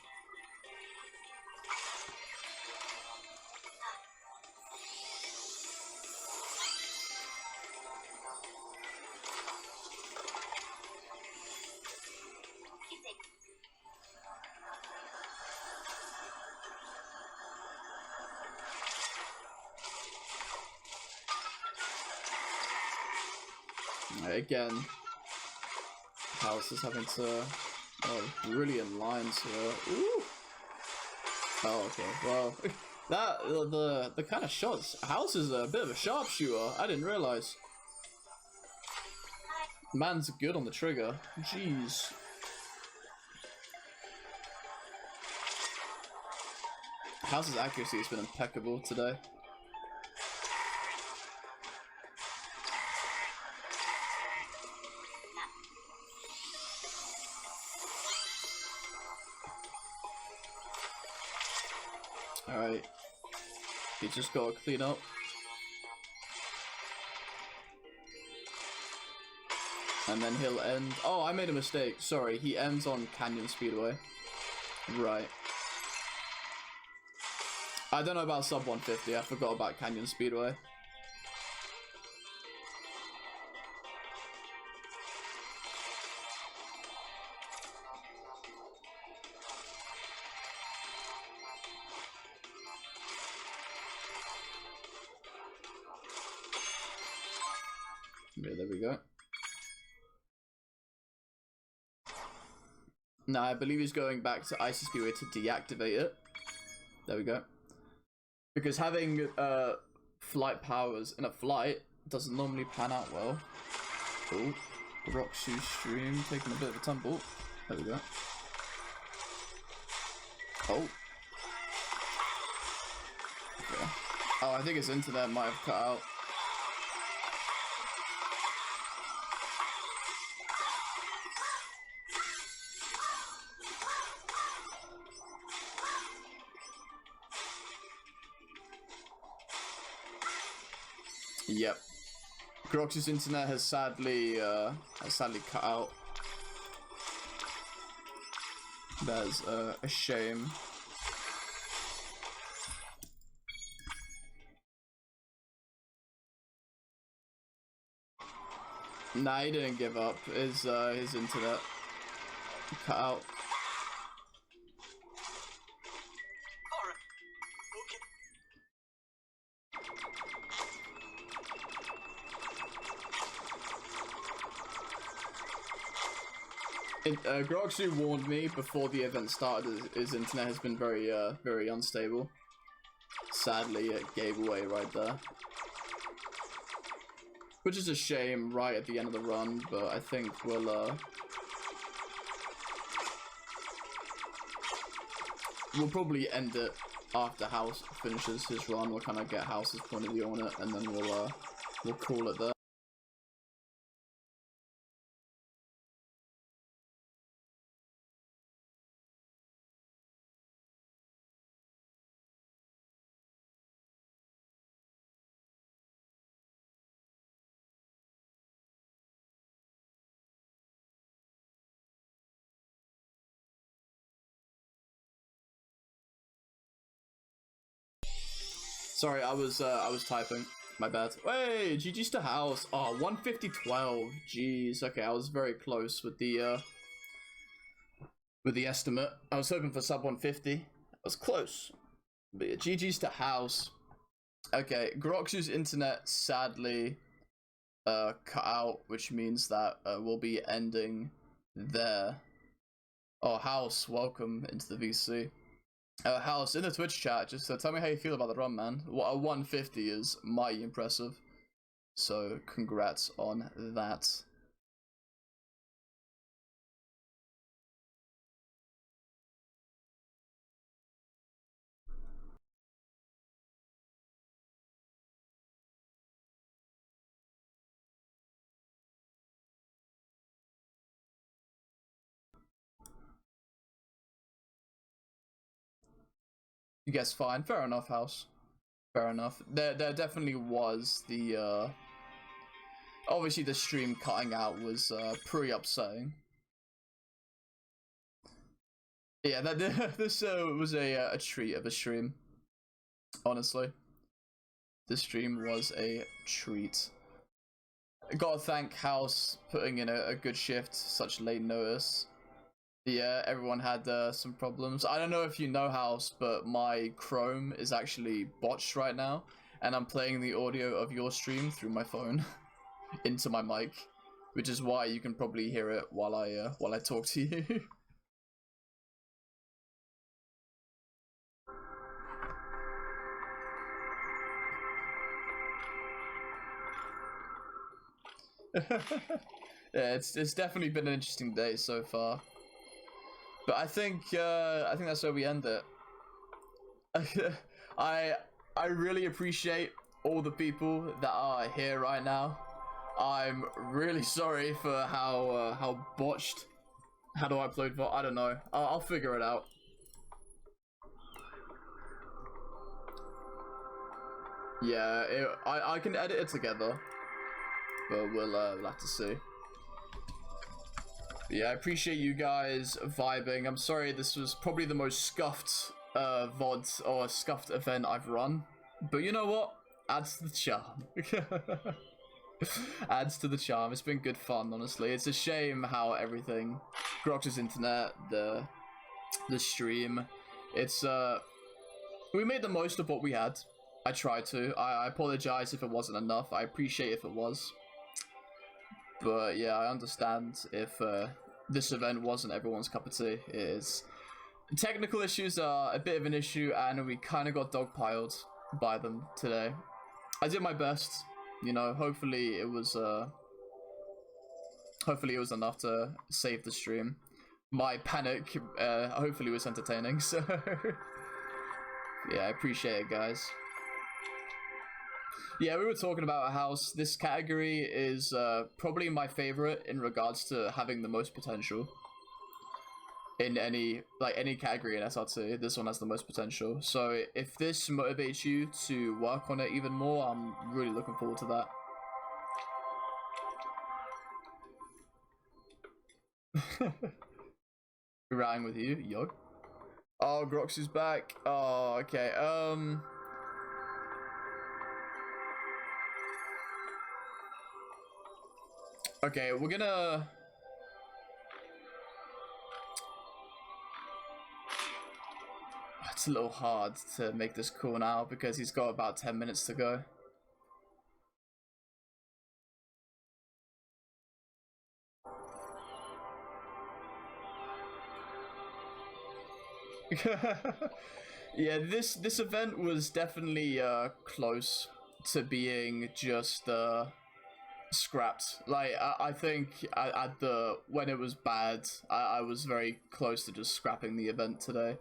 Again, House is having to... Oh, brilliant lines here. Ooh. Oh, okay. Well, that the kind of shots. House is a bit of a sharpshooter. I didn't realize. Man's good on the trigger. Jeez. House's accuracy has been impeccable today. Alright. You just gotta clean up. And then he'll end... Oh, I made a mistake. Sorry, he ends on Canyon Speedway. Right. I don't know about sub 150. I forgot about Canyon Speedway. Yeah, there we go. Now, I believe he's going back to Icy Speedway to deactivate it. There we go. Because having flight powers in a flight doesn't normally pan out well. Oh, Groxu stream taking a bit of a tumble. There we go. Oh. Okay. Oh, I think his internet might have cut out. Yep. Grox's internet has sadly cut out. That's a shame. Nah, he didn't give up. His internet cut out. Groxu warned me before the event started. His internet has been very unstable. Sadly, it gave away right there, which is a shame. Right at the end of the run, but I think we'll probably end it after House finishes his run. We'll kind of get House's point of view on it, and then we'll call it there. Sorry, I was typing. My bad. Hey, GG's to House. Oh, 150-12. Jeez. Okay, I was very close with the estimate. I was hoping for sub 150. I was close. But yeah, GG's to House. Okay, Groxu's internet sadly cut out, which means that we'll be ending there. Oh, House, welcome into the VC. House, in the Twitch chat, just tell me how you feel about the run, man. What a 150 is mighty impressive. So, congrats on that. You guess fine. Fair enough, House. Fair enough. There definitely was the obviously the stream cutting out was pretty upsetting. Yeah, this was a treat of a stream. Honestly, this stream was a treat. Gotta thank House putting in a good shift, such late notice. Yeah, everyone had some problems. I don't know if you know, House, but my Chrome is actually botched right now, and I'm playing the audio of your stream through my phone into my mic. which is why you can probably hear it while I talk to you. Yeah, it's definitely been an interesting day so far, but I think that's where we end it. I really appreciate all the people that are here right now. I'm really sorry for how botched. How do I upload for? I don't know. I'll figure it out. Yeah, I can edit it together, but we'll have to see. Yeah, I appreciate you guys vibing. I'm sorry this was probably the most scuffed VOD or scuffed event I've run, but you know what? Adds to the charm. Adds to the charm. It's been good fun, honestly. It's a shame how everything, Grox's internet, the stream, it's we made the most of what we had. I tried to. I apologize if it wasn't enough. I appreciate if it was. But yeah, I understand if this event wasn't everyone's cup of tea. It is. Technical issues are a bit of an issue, and we kind of got dogpiled by them today. I did my best, you know. Hopefully it was enough to save the stream. My panic, hopefully was entertaining. So yeah, I appreciate it, guys. Yeah, we were talking about how this category is probably my favorite in regards to having the most potential. In any category in SRT, this one has the most potential. So if this motivates you to work on it even more, I'm really looking forward to that. Riding with you, yo. Oh, Groxu's back. Oh, okay. Okay, we're gonna... It's a little hard to make this cool now because he's got about 10 minutes to go. Yeah, this event was definitely close to being just scrapped. Like I think at when it was bad, I was very close to just scrapping the event today.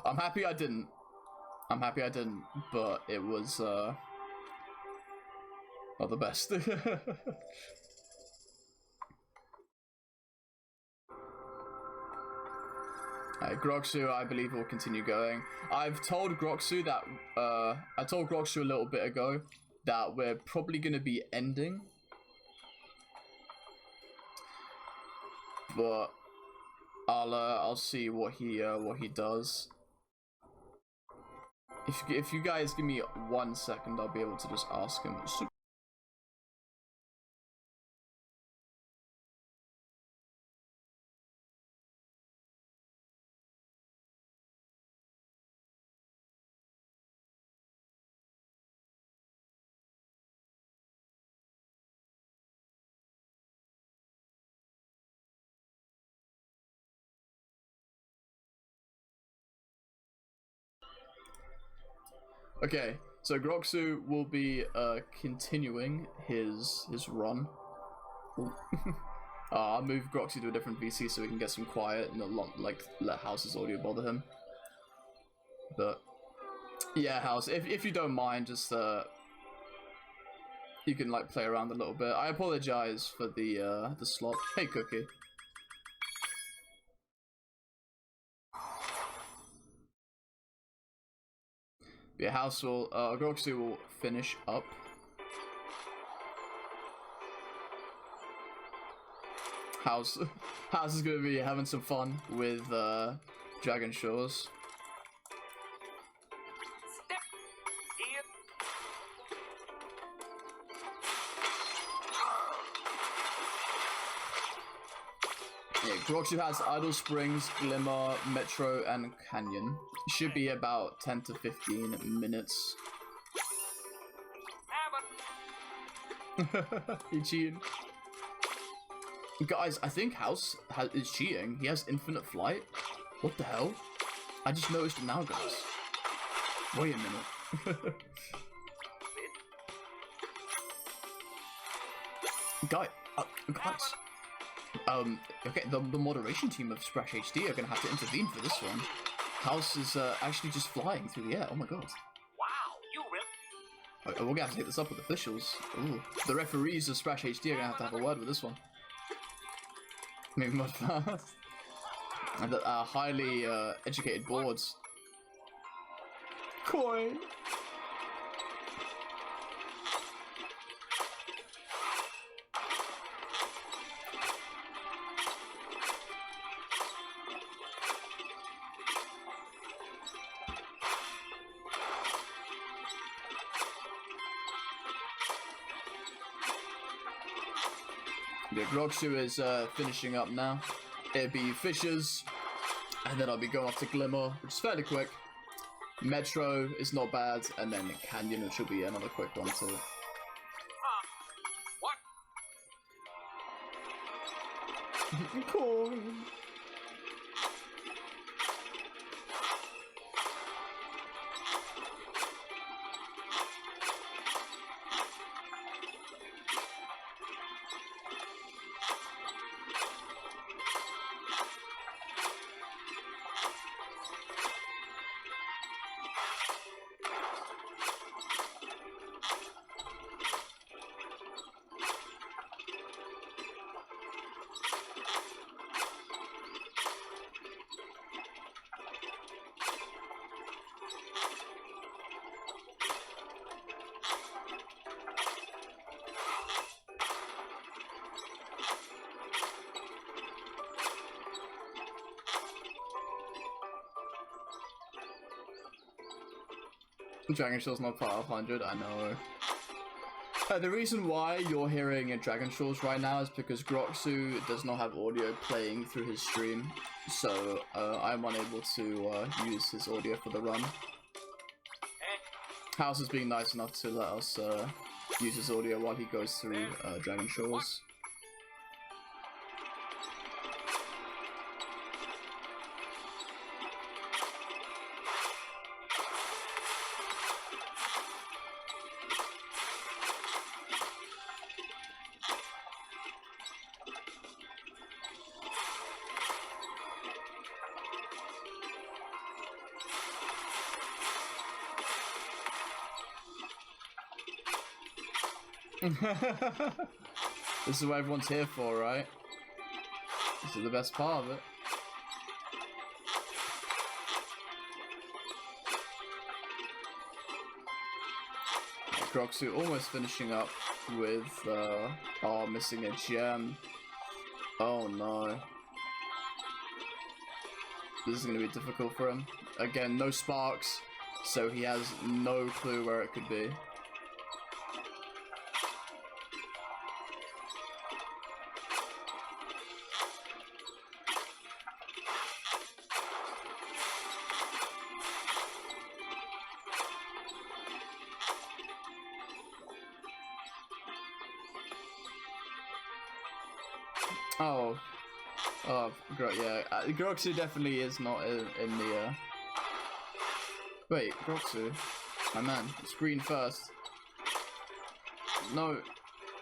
I'm happy I didn't, but it was not the best. Groxu, I believe, will continue going. I've told Groxu that I told Groxu a little bit ago that we're probably gonna be ending, but I'll see what he does. If you guys give me 1 second, I'll be able to just ask him. Okay, so Groxu will be continuing his run. I'll move Groxu to a different VC so we can get some quiet and not let House's audio bother him. But yeah, House, if you don't mind, just you can like play around a little bit. I apologize for the slot. Hey, Cookie. Yeah, House will Groxu will finish up. House is gonna be having some fun with Dragon Shores. Yeah, Groxu has Idle Springs, Glimmer, Metro, and Canyon. Should be about 10 to 15 minutes. He cheated. Guys, I think House is cheating. He has infinite flight. What the hell? I just noticed it now, guys. Wait a minute. Guys. Okay, the moderation team of Splash HD are gonna have to intervene for this one. House is actually just flying through the air. Oh my god. Wow, you will. We're gonna have to take this up with officials. Ooh. The referees of Splash HD are gonna have a word with this one. Maybe much fast. And the highly educated boards. Coin. Yeah, Groxu is finishing up now. It'll be Fishers, and then I'll be going off to Glimmer, which is fairly quick. Metro is not bad, and then Canyon, which will be another quick one too. What? Coin. Dragon Shaw's not part of 100, I know. The reason why you're hearing a Dragon Shaw's right now is because Groxu does not have audio playing through his stream, so I'm unable to use his audio for the run. House is being nice enough to let us use his audio while he goes through Dragon Shaw's. This is what everyone's here for, right? This is the best part of it. Groxu almost finishing up with, oh, missing a gem. Oh no. This is gonna be difficult for him. Again, no sparks, so he has no clue where it could be. Yeah, Groxu definitely is not in the, Wait, Groxu? My man, it's green first. No,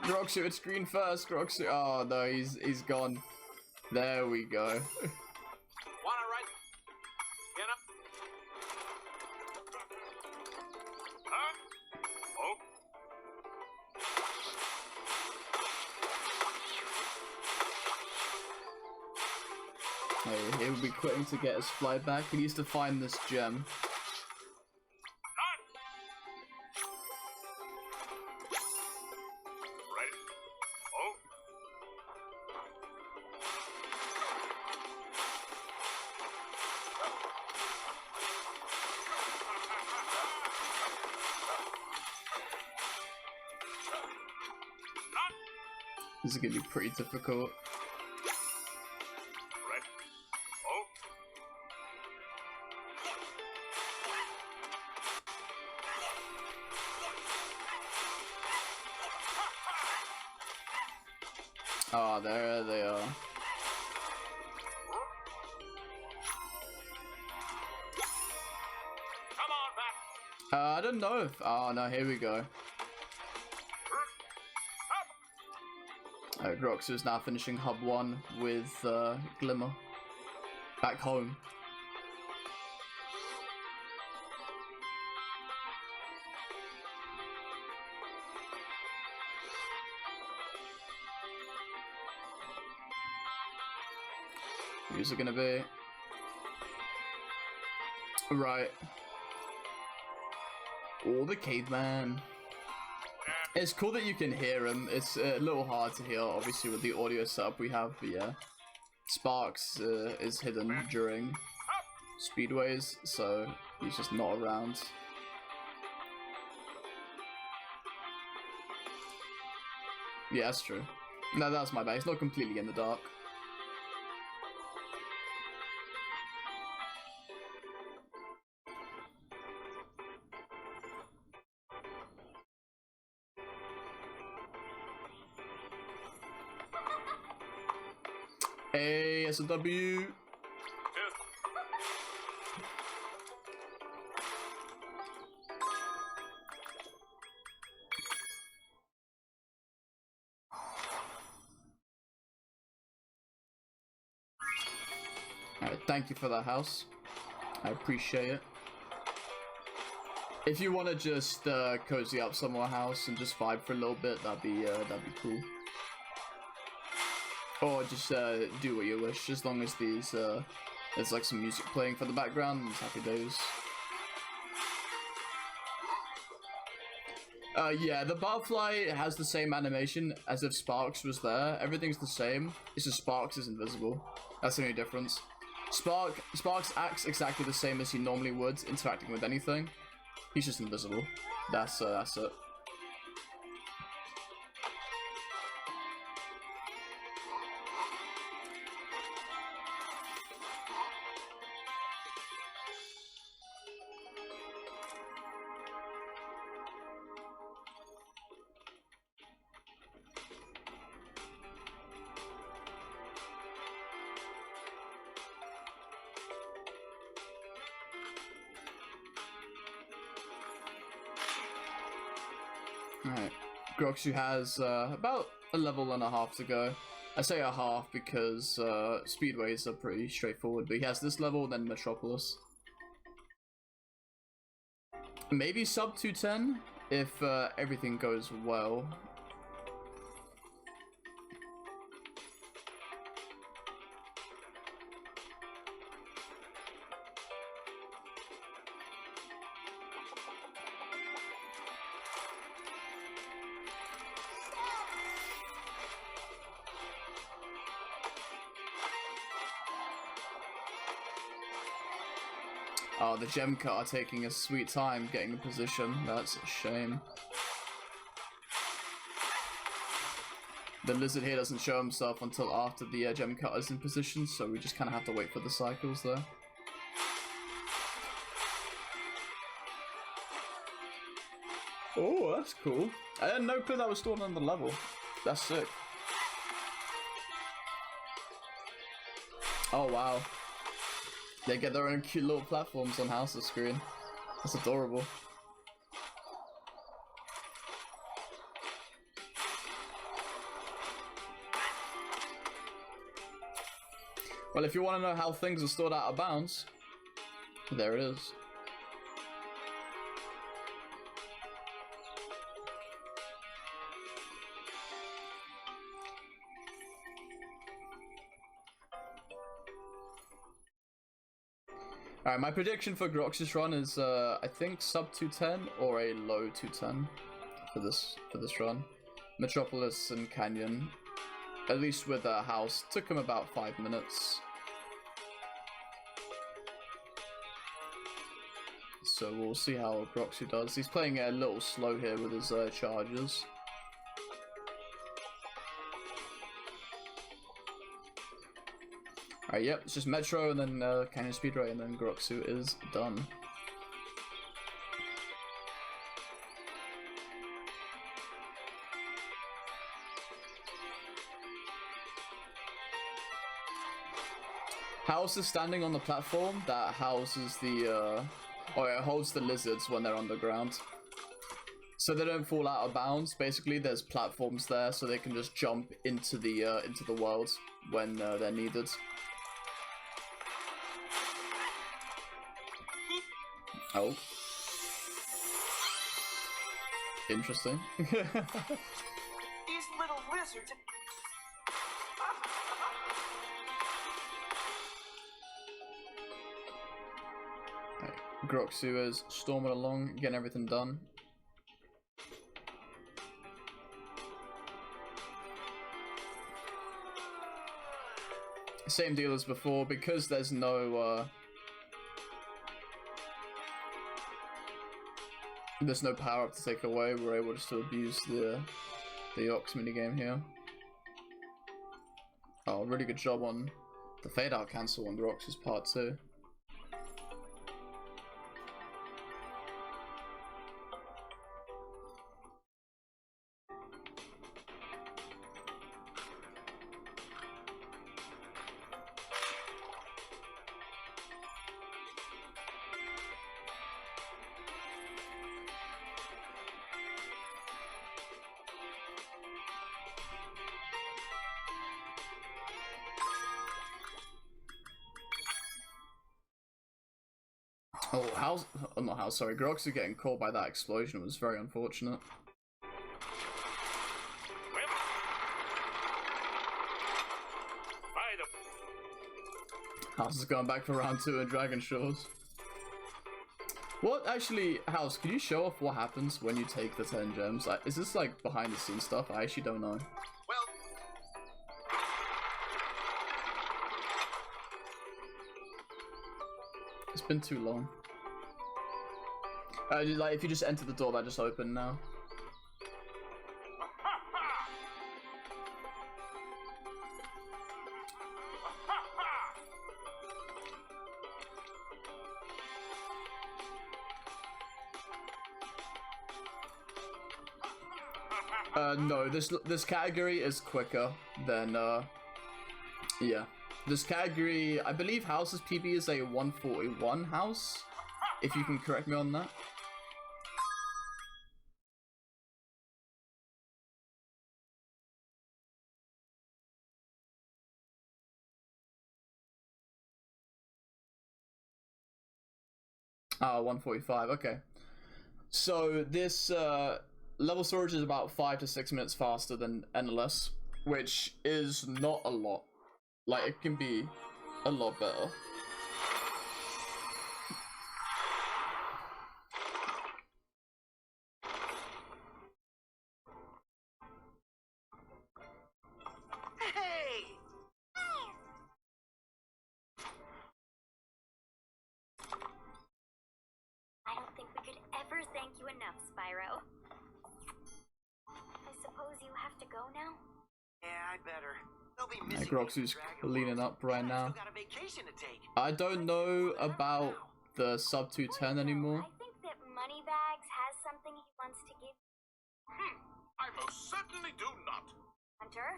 Groxu, it's green first, Groxu. Oh no, he's gone. There we go. Wanna ride? Get up. Huh? Oh. Hey, he'll be quitting to get his fly back. He needs to find this gem. Ready? Oh. This is gonna be pretty difficult. Oh, there they are. Come on back. I don't know if... Oh, no, here we go. Groxu is now finishing Hub 1 with Glimmer. Back home. Who's it gonna be? Right. Oh, the caveman. It's cool that you can hear him. It's a little hard to hear, obviously, with the audio setup we have, but yeah. Sparks is hidden during speedways, so he's just not around. Yeah, that's true. No, that's my bad. He's not completely in the dark. Hey, it's a W. Alright, thank you for that house. I appreciate it. If you want to just cozy up some more house and just vibe for a little bit, that'd be cool. Or just do what you wish, as long as there's like some music playing for the background. It's happy days. Yeah, the butterfly has the same animation as if Sparks was there. Everything's the same. It's just Sparks is invisible. That's the only difference. Sparks acts exactly the same as he normally would, interacting with anything. He's just invisible. That's it. Alright, Groxu has about a level and a half to go. I say a half because speedways are pretty straightforward, but he has this level, then Metropolis. Maybe sub 210 if everything goes well. Oh, the gem cut are taking a sweet time getting a position. That's a shame. The lizard here doesn't show himself until after the gem cut is in position, so we just kind of have to wait for the cycles there. Oh, that's cool. I had no clue that was stored on the level. That's sick. Oh, wow. They get their own cute little platforms on House's screen. That's adorable. Well, if you want to know how things are stored out of bounds, there it is. Alright, my prediction for Grox's run is I think sub 210 or a low 210 for this run. Metropolis and Canyon, at least with a house, took him about 5 minutes. So we'll see how Groxu does. He's playing a little slow here with his charges. Alright, yep, it's just Metro and then Canyon Speedway and then Groxu is done. House is standing on the platform that houses the, or it holds the lizards when they're underground. So they don't fall out of bounds. Basically, there's platforms there so they can just jump into the world when they're needed. Oh. Interesting. These little lizards. Groxu is storming along, getting everything done. Same deal as before, because there's no power up to take away, we're able just to abuse the Ox minigame here. Oh, really good job on the fade out cancel on Groxu's part too. Sorry, Groxu getting caught by that explosion was very unfortunate. House is going back for round 2 in Dragon Shores. What, actually, House, can you show off what happens when you take the 10 gems? Like, is this like behind the scenes stuff? I actually don't know. It's been too long. Like, if you just enter the door, that just opened now. No, this category is quicker than, yeah. This category, I believe House's PB is a 141 House, if you can correct me on that. Ah, 145, okay. So this level storage is about 5 to 6 minutes faster than Endless, which is not a lot. Like, it can be a lot better. Hey! I don't think we could ever thank you enough, Spyro. I suppose you have to go now? Yeah, I better. They'll be Yeah, missing Groxu's leaning up right now. Got a vacation to take. I don't know about the sub 210 anymore. I think that Moneybags has something he wants to give I most certainly do not. Hunter.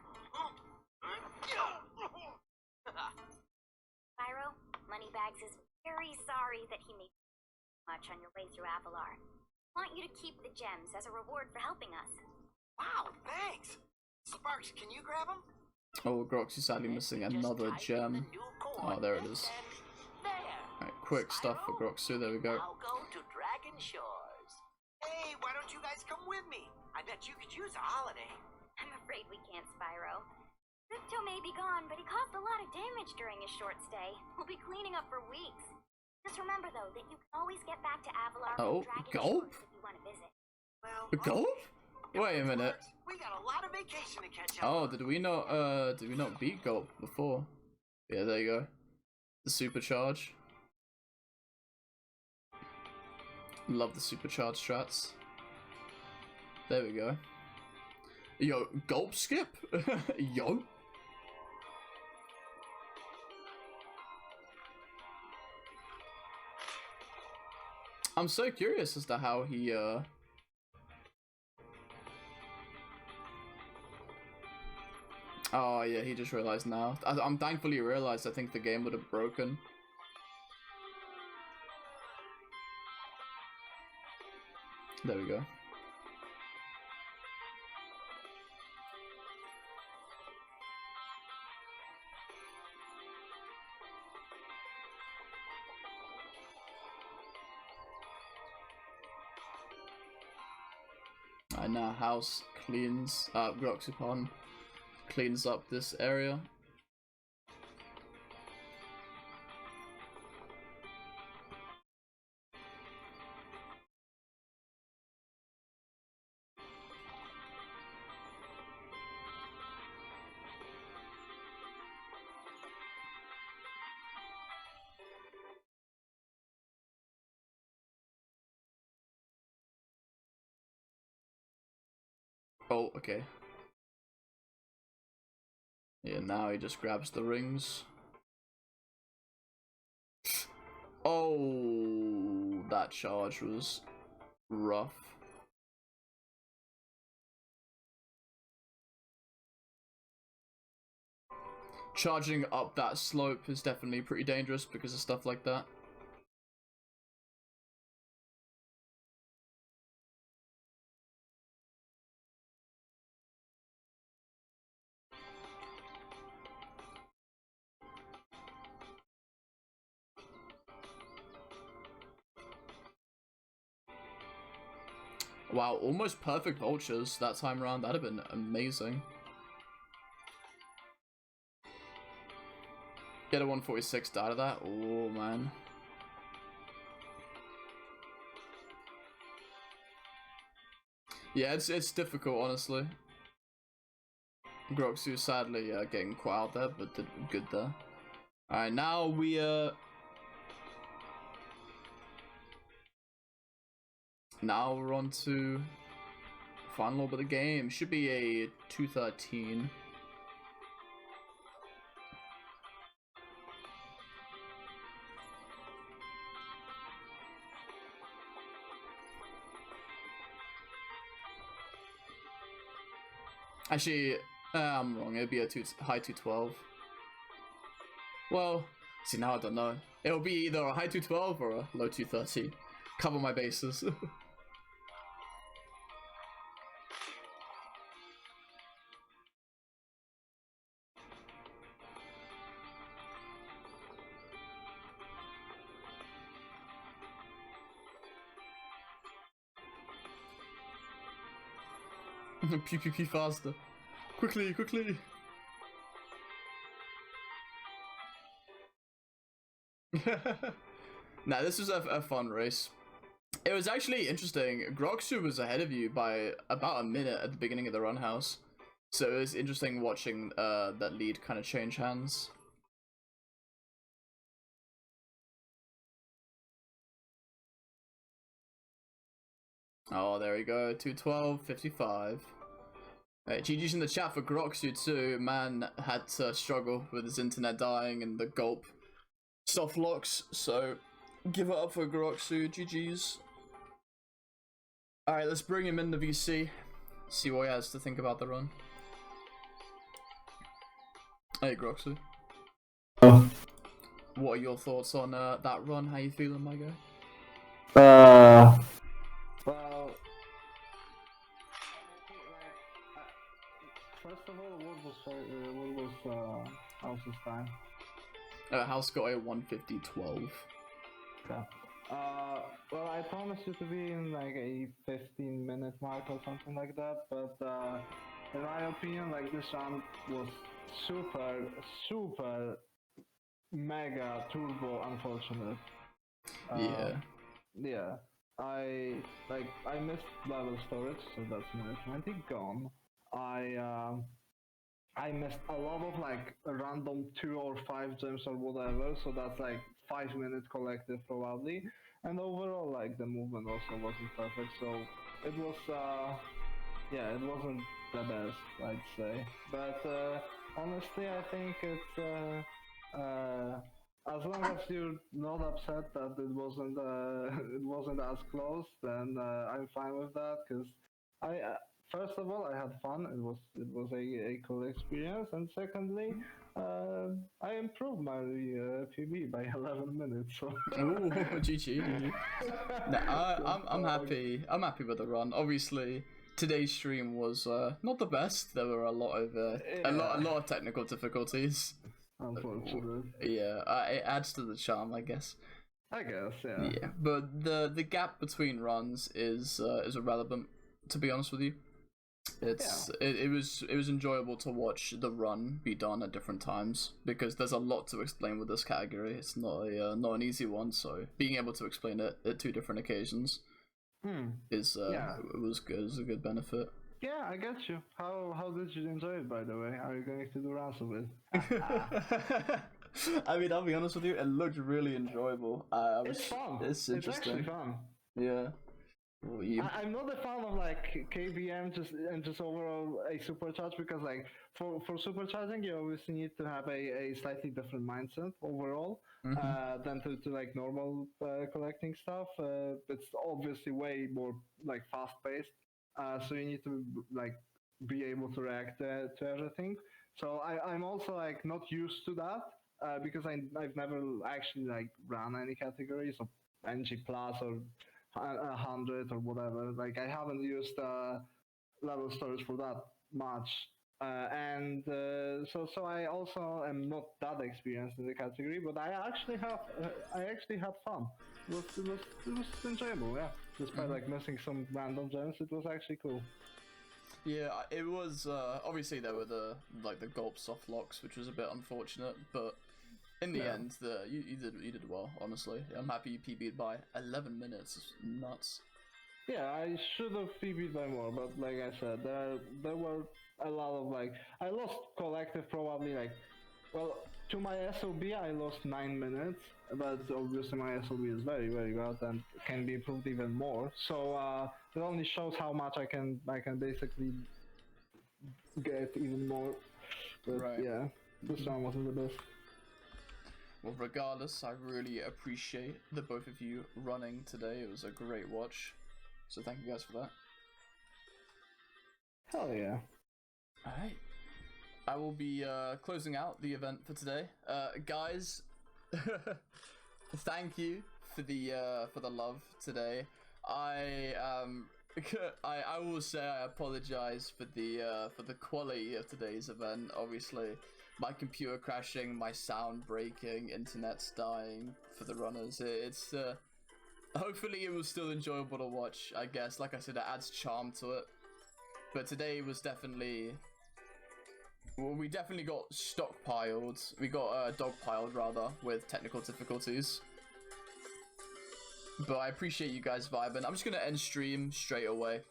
Spyro, Moneybags is very sorry that he made you much on your way through Avalar. Want you to keep the gems as a reward for helping us. Wow, thanks. Sparks, can you grab them? Oh, Groxu's sadly missing another gem. Oh, there it is. Alright, quick stuff for Groxu, there we go. I'll go to Dragon Shores. Hey, why don't you guys come with me? I bet you could use a holiday. I'm afraid we can't, Spyro. Crypto may be gone, but he caused a lot of damage during his short stay. We'll be cleaning up for weeks. Just remember, though, that you can always get back to Avalar from Dragon Gulp? Shores if you want to visit. Well, Gulp? Wait a minute. We got a lot of vacation to catch up. Oh, did we not beat Gulp before? Yeah, there you go. The supercharge. Love the supercharge strats. There we go. Yo, Gulp skip? Yo. I'm so curious as to how he Oh yeah, he just realized now. I'm thankfully realized. I think the game would have broken. There we go. And now House cleans, Groxu cleans up this area. Oh, okay. Yeah, now he just grabs the rings. Oh, that charge was rough. Charging up that slope is definitely pretty dangerous because of stuff like that. Wow, almost perfect vultures that time around. That'd have been amazing. Get a 146 out of that. Oh man. Yeah, it's difficult, honestly. Groxu sadly getting caught out there, but did good there. Alright, now now we're on to final orb of the game. Should be a 213. Actually, I'm wrong. It'd be a high 212. Well, see now I don't know. It'll be either a high 212 or a low 230. Cover my bases. Pew pew pew faster. Quickly, quickly. Nah, this was a fun race. It was actually interesting. Groxu was ahead of you by about a minute at the beginning of the run house. So it was interesting watching that lead kind of change hands. Oh, there we go. 212.55. GG's in the chat for Groxu too. Man had to struggle with his internet dying and the gulp soft locks. So give it up for Groxu. GG's. Alright, let's bring him in the VC. See what he has to think about the run. Hey Groxu. Oh. What are your thoughts on that run? How you feeling, my guy? Well, first of all, what was House's time? House got a 150.12. Okay. Well, I promised you to be in like a 15-minute mark or something like that, but in my opinion, like this round was super mega turbo unfortunate. Yeah. I missed level storage, so that's minute 20 gone. I missed a lot of like random 2 or 5 gems or whatever, so that's like 5 minutes collected probably. And overall, like the movement also wasn't perfect, so it was yeah, it wasn't the best, I'd say. But honestly, I think it's as long as you're not upset that it wasn't it wasn't as close, then I'm fine with that. Because first of all, I had fun. It was a cool experience, and secondly, I improved my PB by 11 minutes. So Ooh, GG. No, I'm happy. I'm happy with the run. Obviously, today's stream was not the best. There were a lot of a lot of technical difficulties. unfortunately, Yeah, it adds to the charm, I guess. I guess, yeah. Yeah, but the gap between runs is irrelevant. To be honest with you, it was enjoyable to watch the run be done at different times because there's a lot to explain with this category. It's not an easy one, so being able to explain it at two different occasions is it was good. It was a good benefit. Yeah, I get you. How did you enjoy it, by the way? Are you going to do runs of it? I mean, I'll be honest with you, it looked really enjoyable. It's fun. It's interesting. It's actually fun. Yeah. Well, I'm not a fan of like KBM just overall a supercharge because like for supercharging you obviously need to have a slightly different mindset overall than to like normal collecting stuff. It's obviously way more like fast paced, so you need to like be able to react to everything. So I'm also like not used to that because I've never actually like ran any categories of NG plus or 100 or whatever. Like I haven't used level storage for that much, and so I also am not that experienced in the category. But I actually had fun. It was enjoyable, yeah. Despite like missing some random gems, it was actually cool. Yeah, it was. Obviously, there were the gulp soft locks, which was a bit unfortunate, but in the end, you did well. Honestly, I'm happy you PB'd by 11 minutes. It's nuts. Yeah, I should have PB'd by more, but like I said, there were a lot of like I lost collective probably like to my SOB I lost 9 minutes, but obviously my SOB is very good and can be improved even more. So it only shows how much I can basically get even more. But Right. yeah, this round wasn't the best. Well, regardless, I really appreciate the both of you running today. It was a great watch. So thank you guys for that. Hell yeah. Alright. I will be closing out the event for today. Guys, thank you for the love today. I will say I apologize for the quality of today's event. Obviously, my computer crashing, my sound breaking, internet's dying for the runners. It's hopefully it was still enjoyable to watch. I guess, like I said, it adds charm to it. But today was definitely. Well, we definitely got stockpiled. We got dogpiled rather with technical difficulties. But I appreciate you guys vibing. I'm just gonna end stream straight away.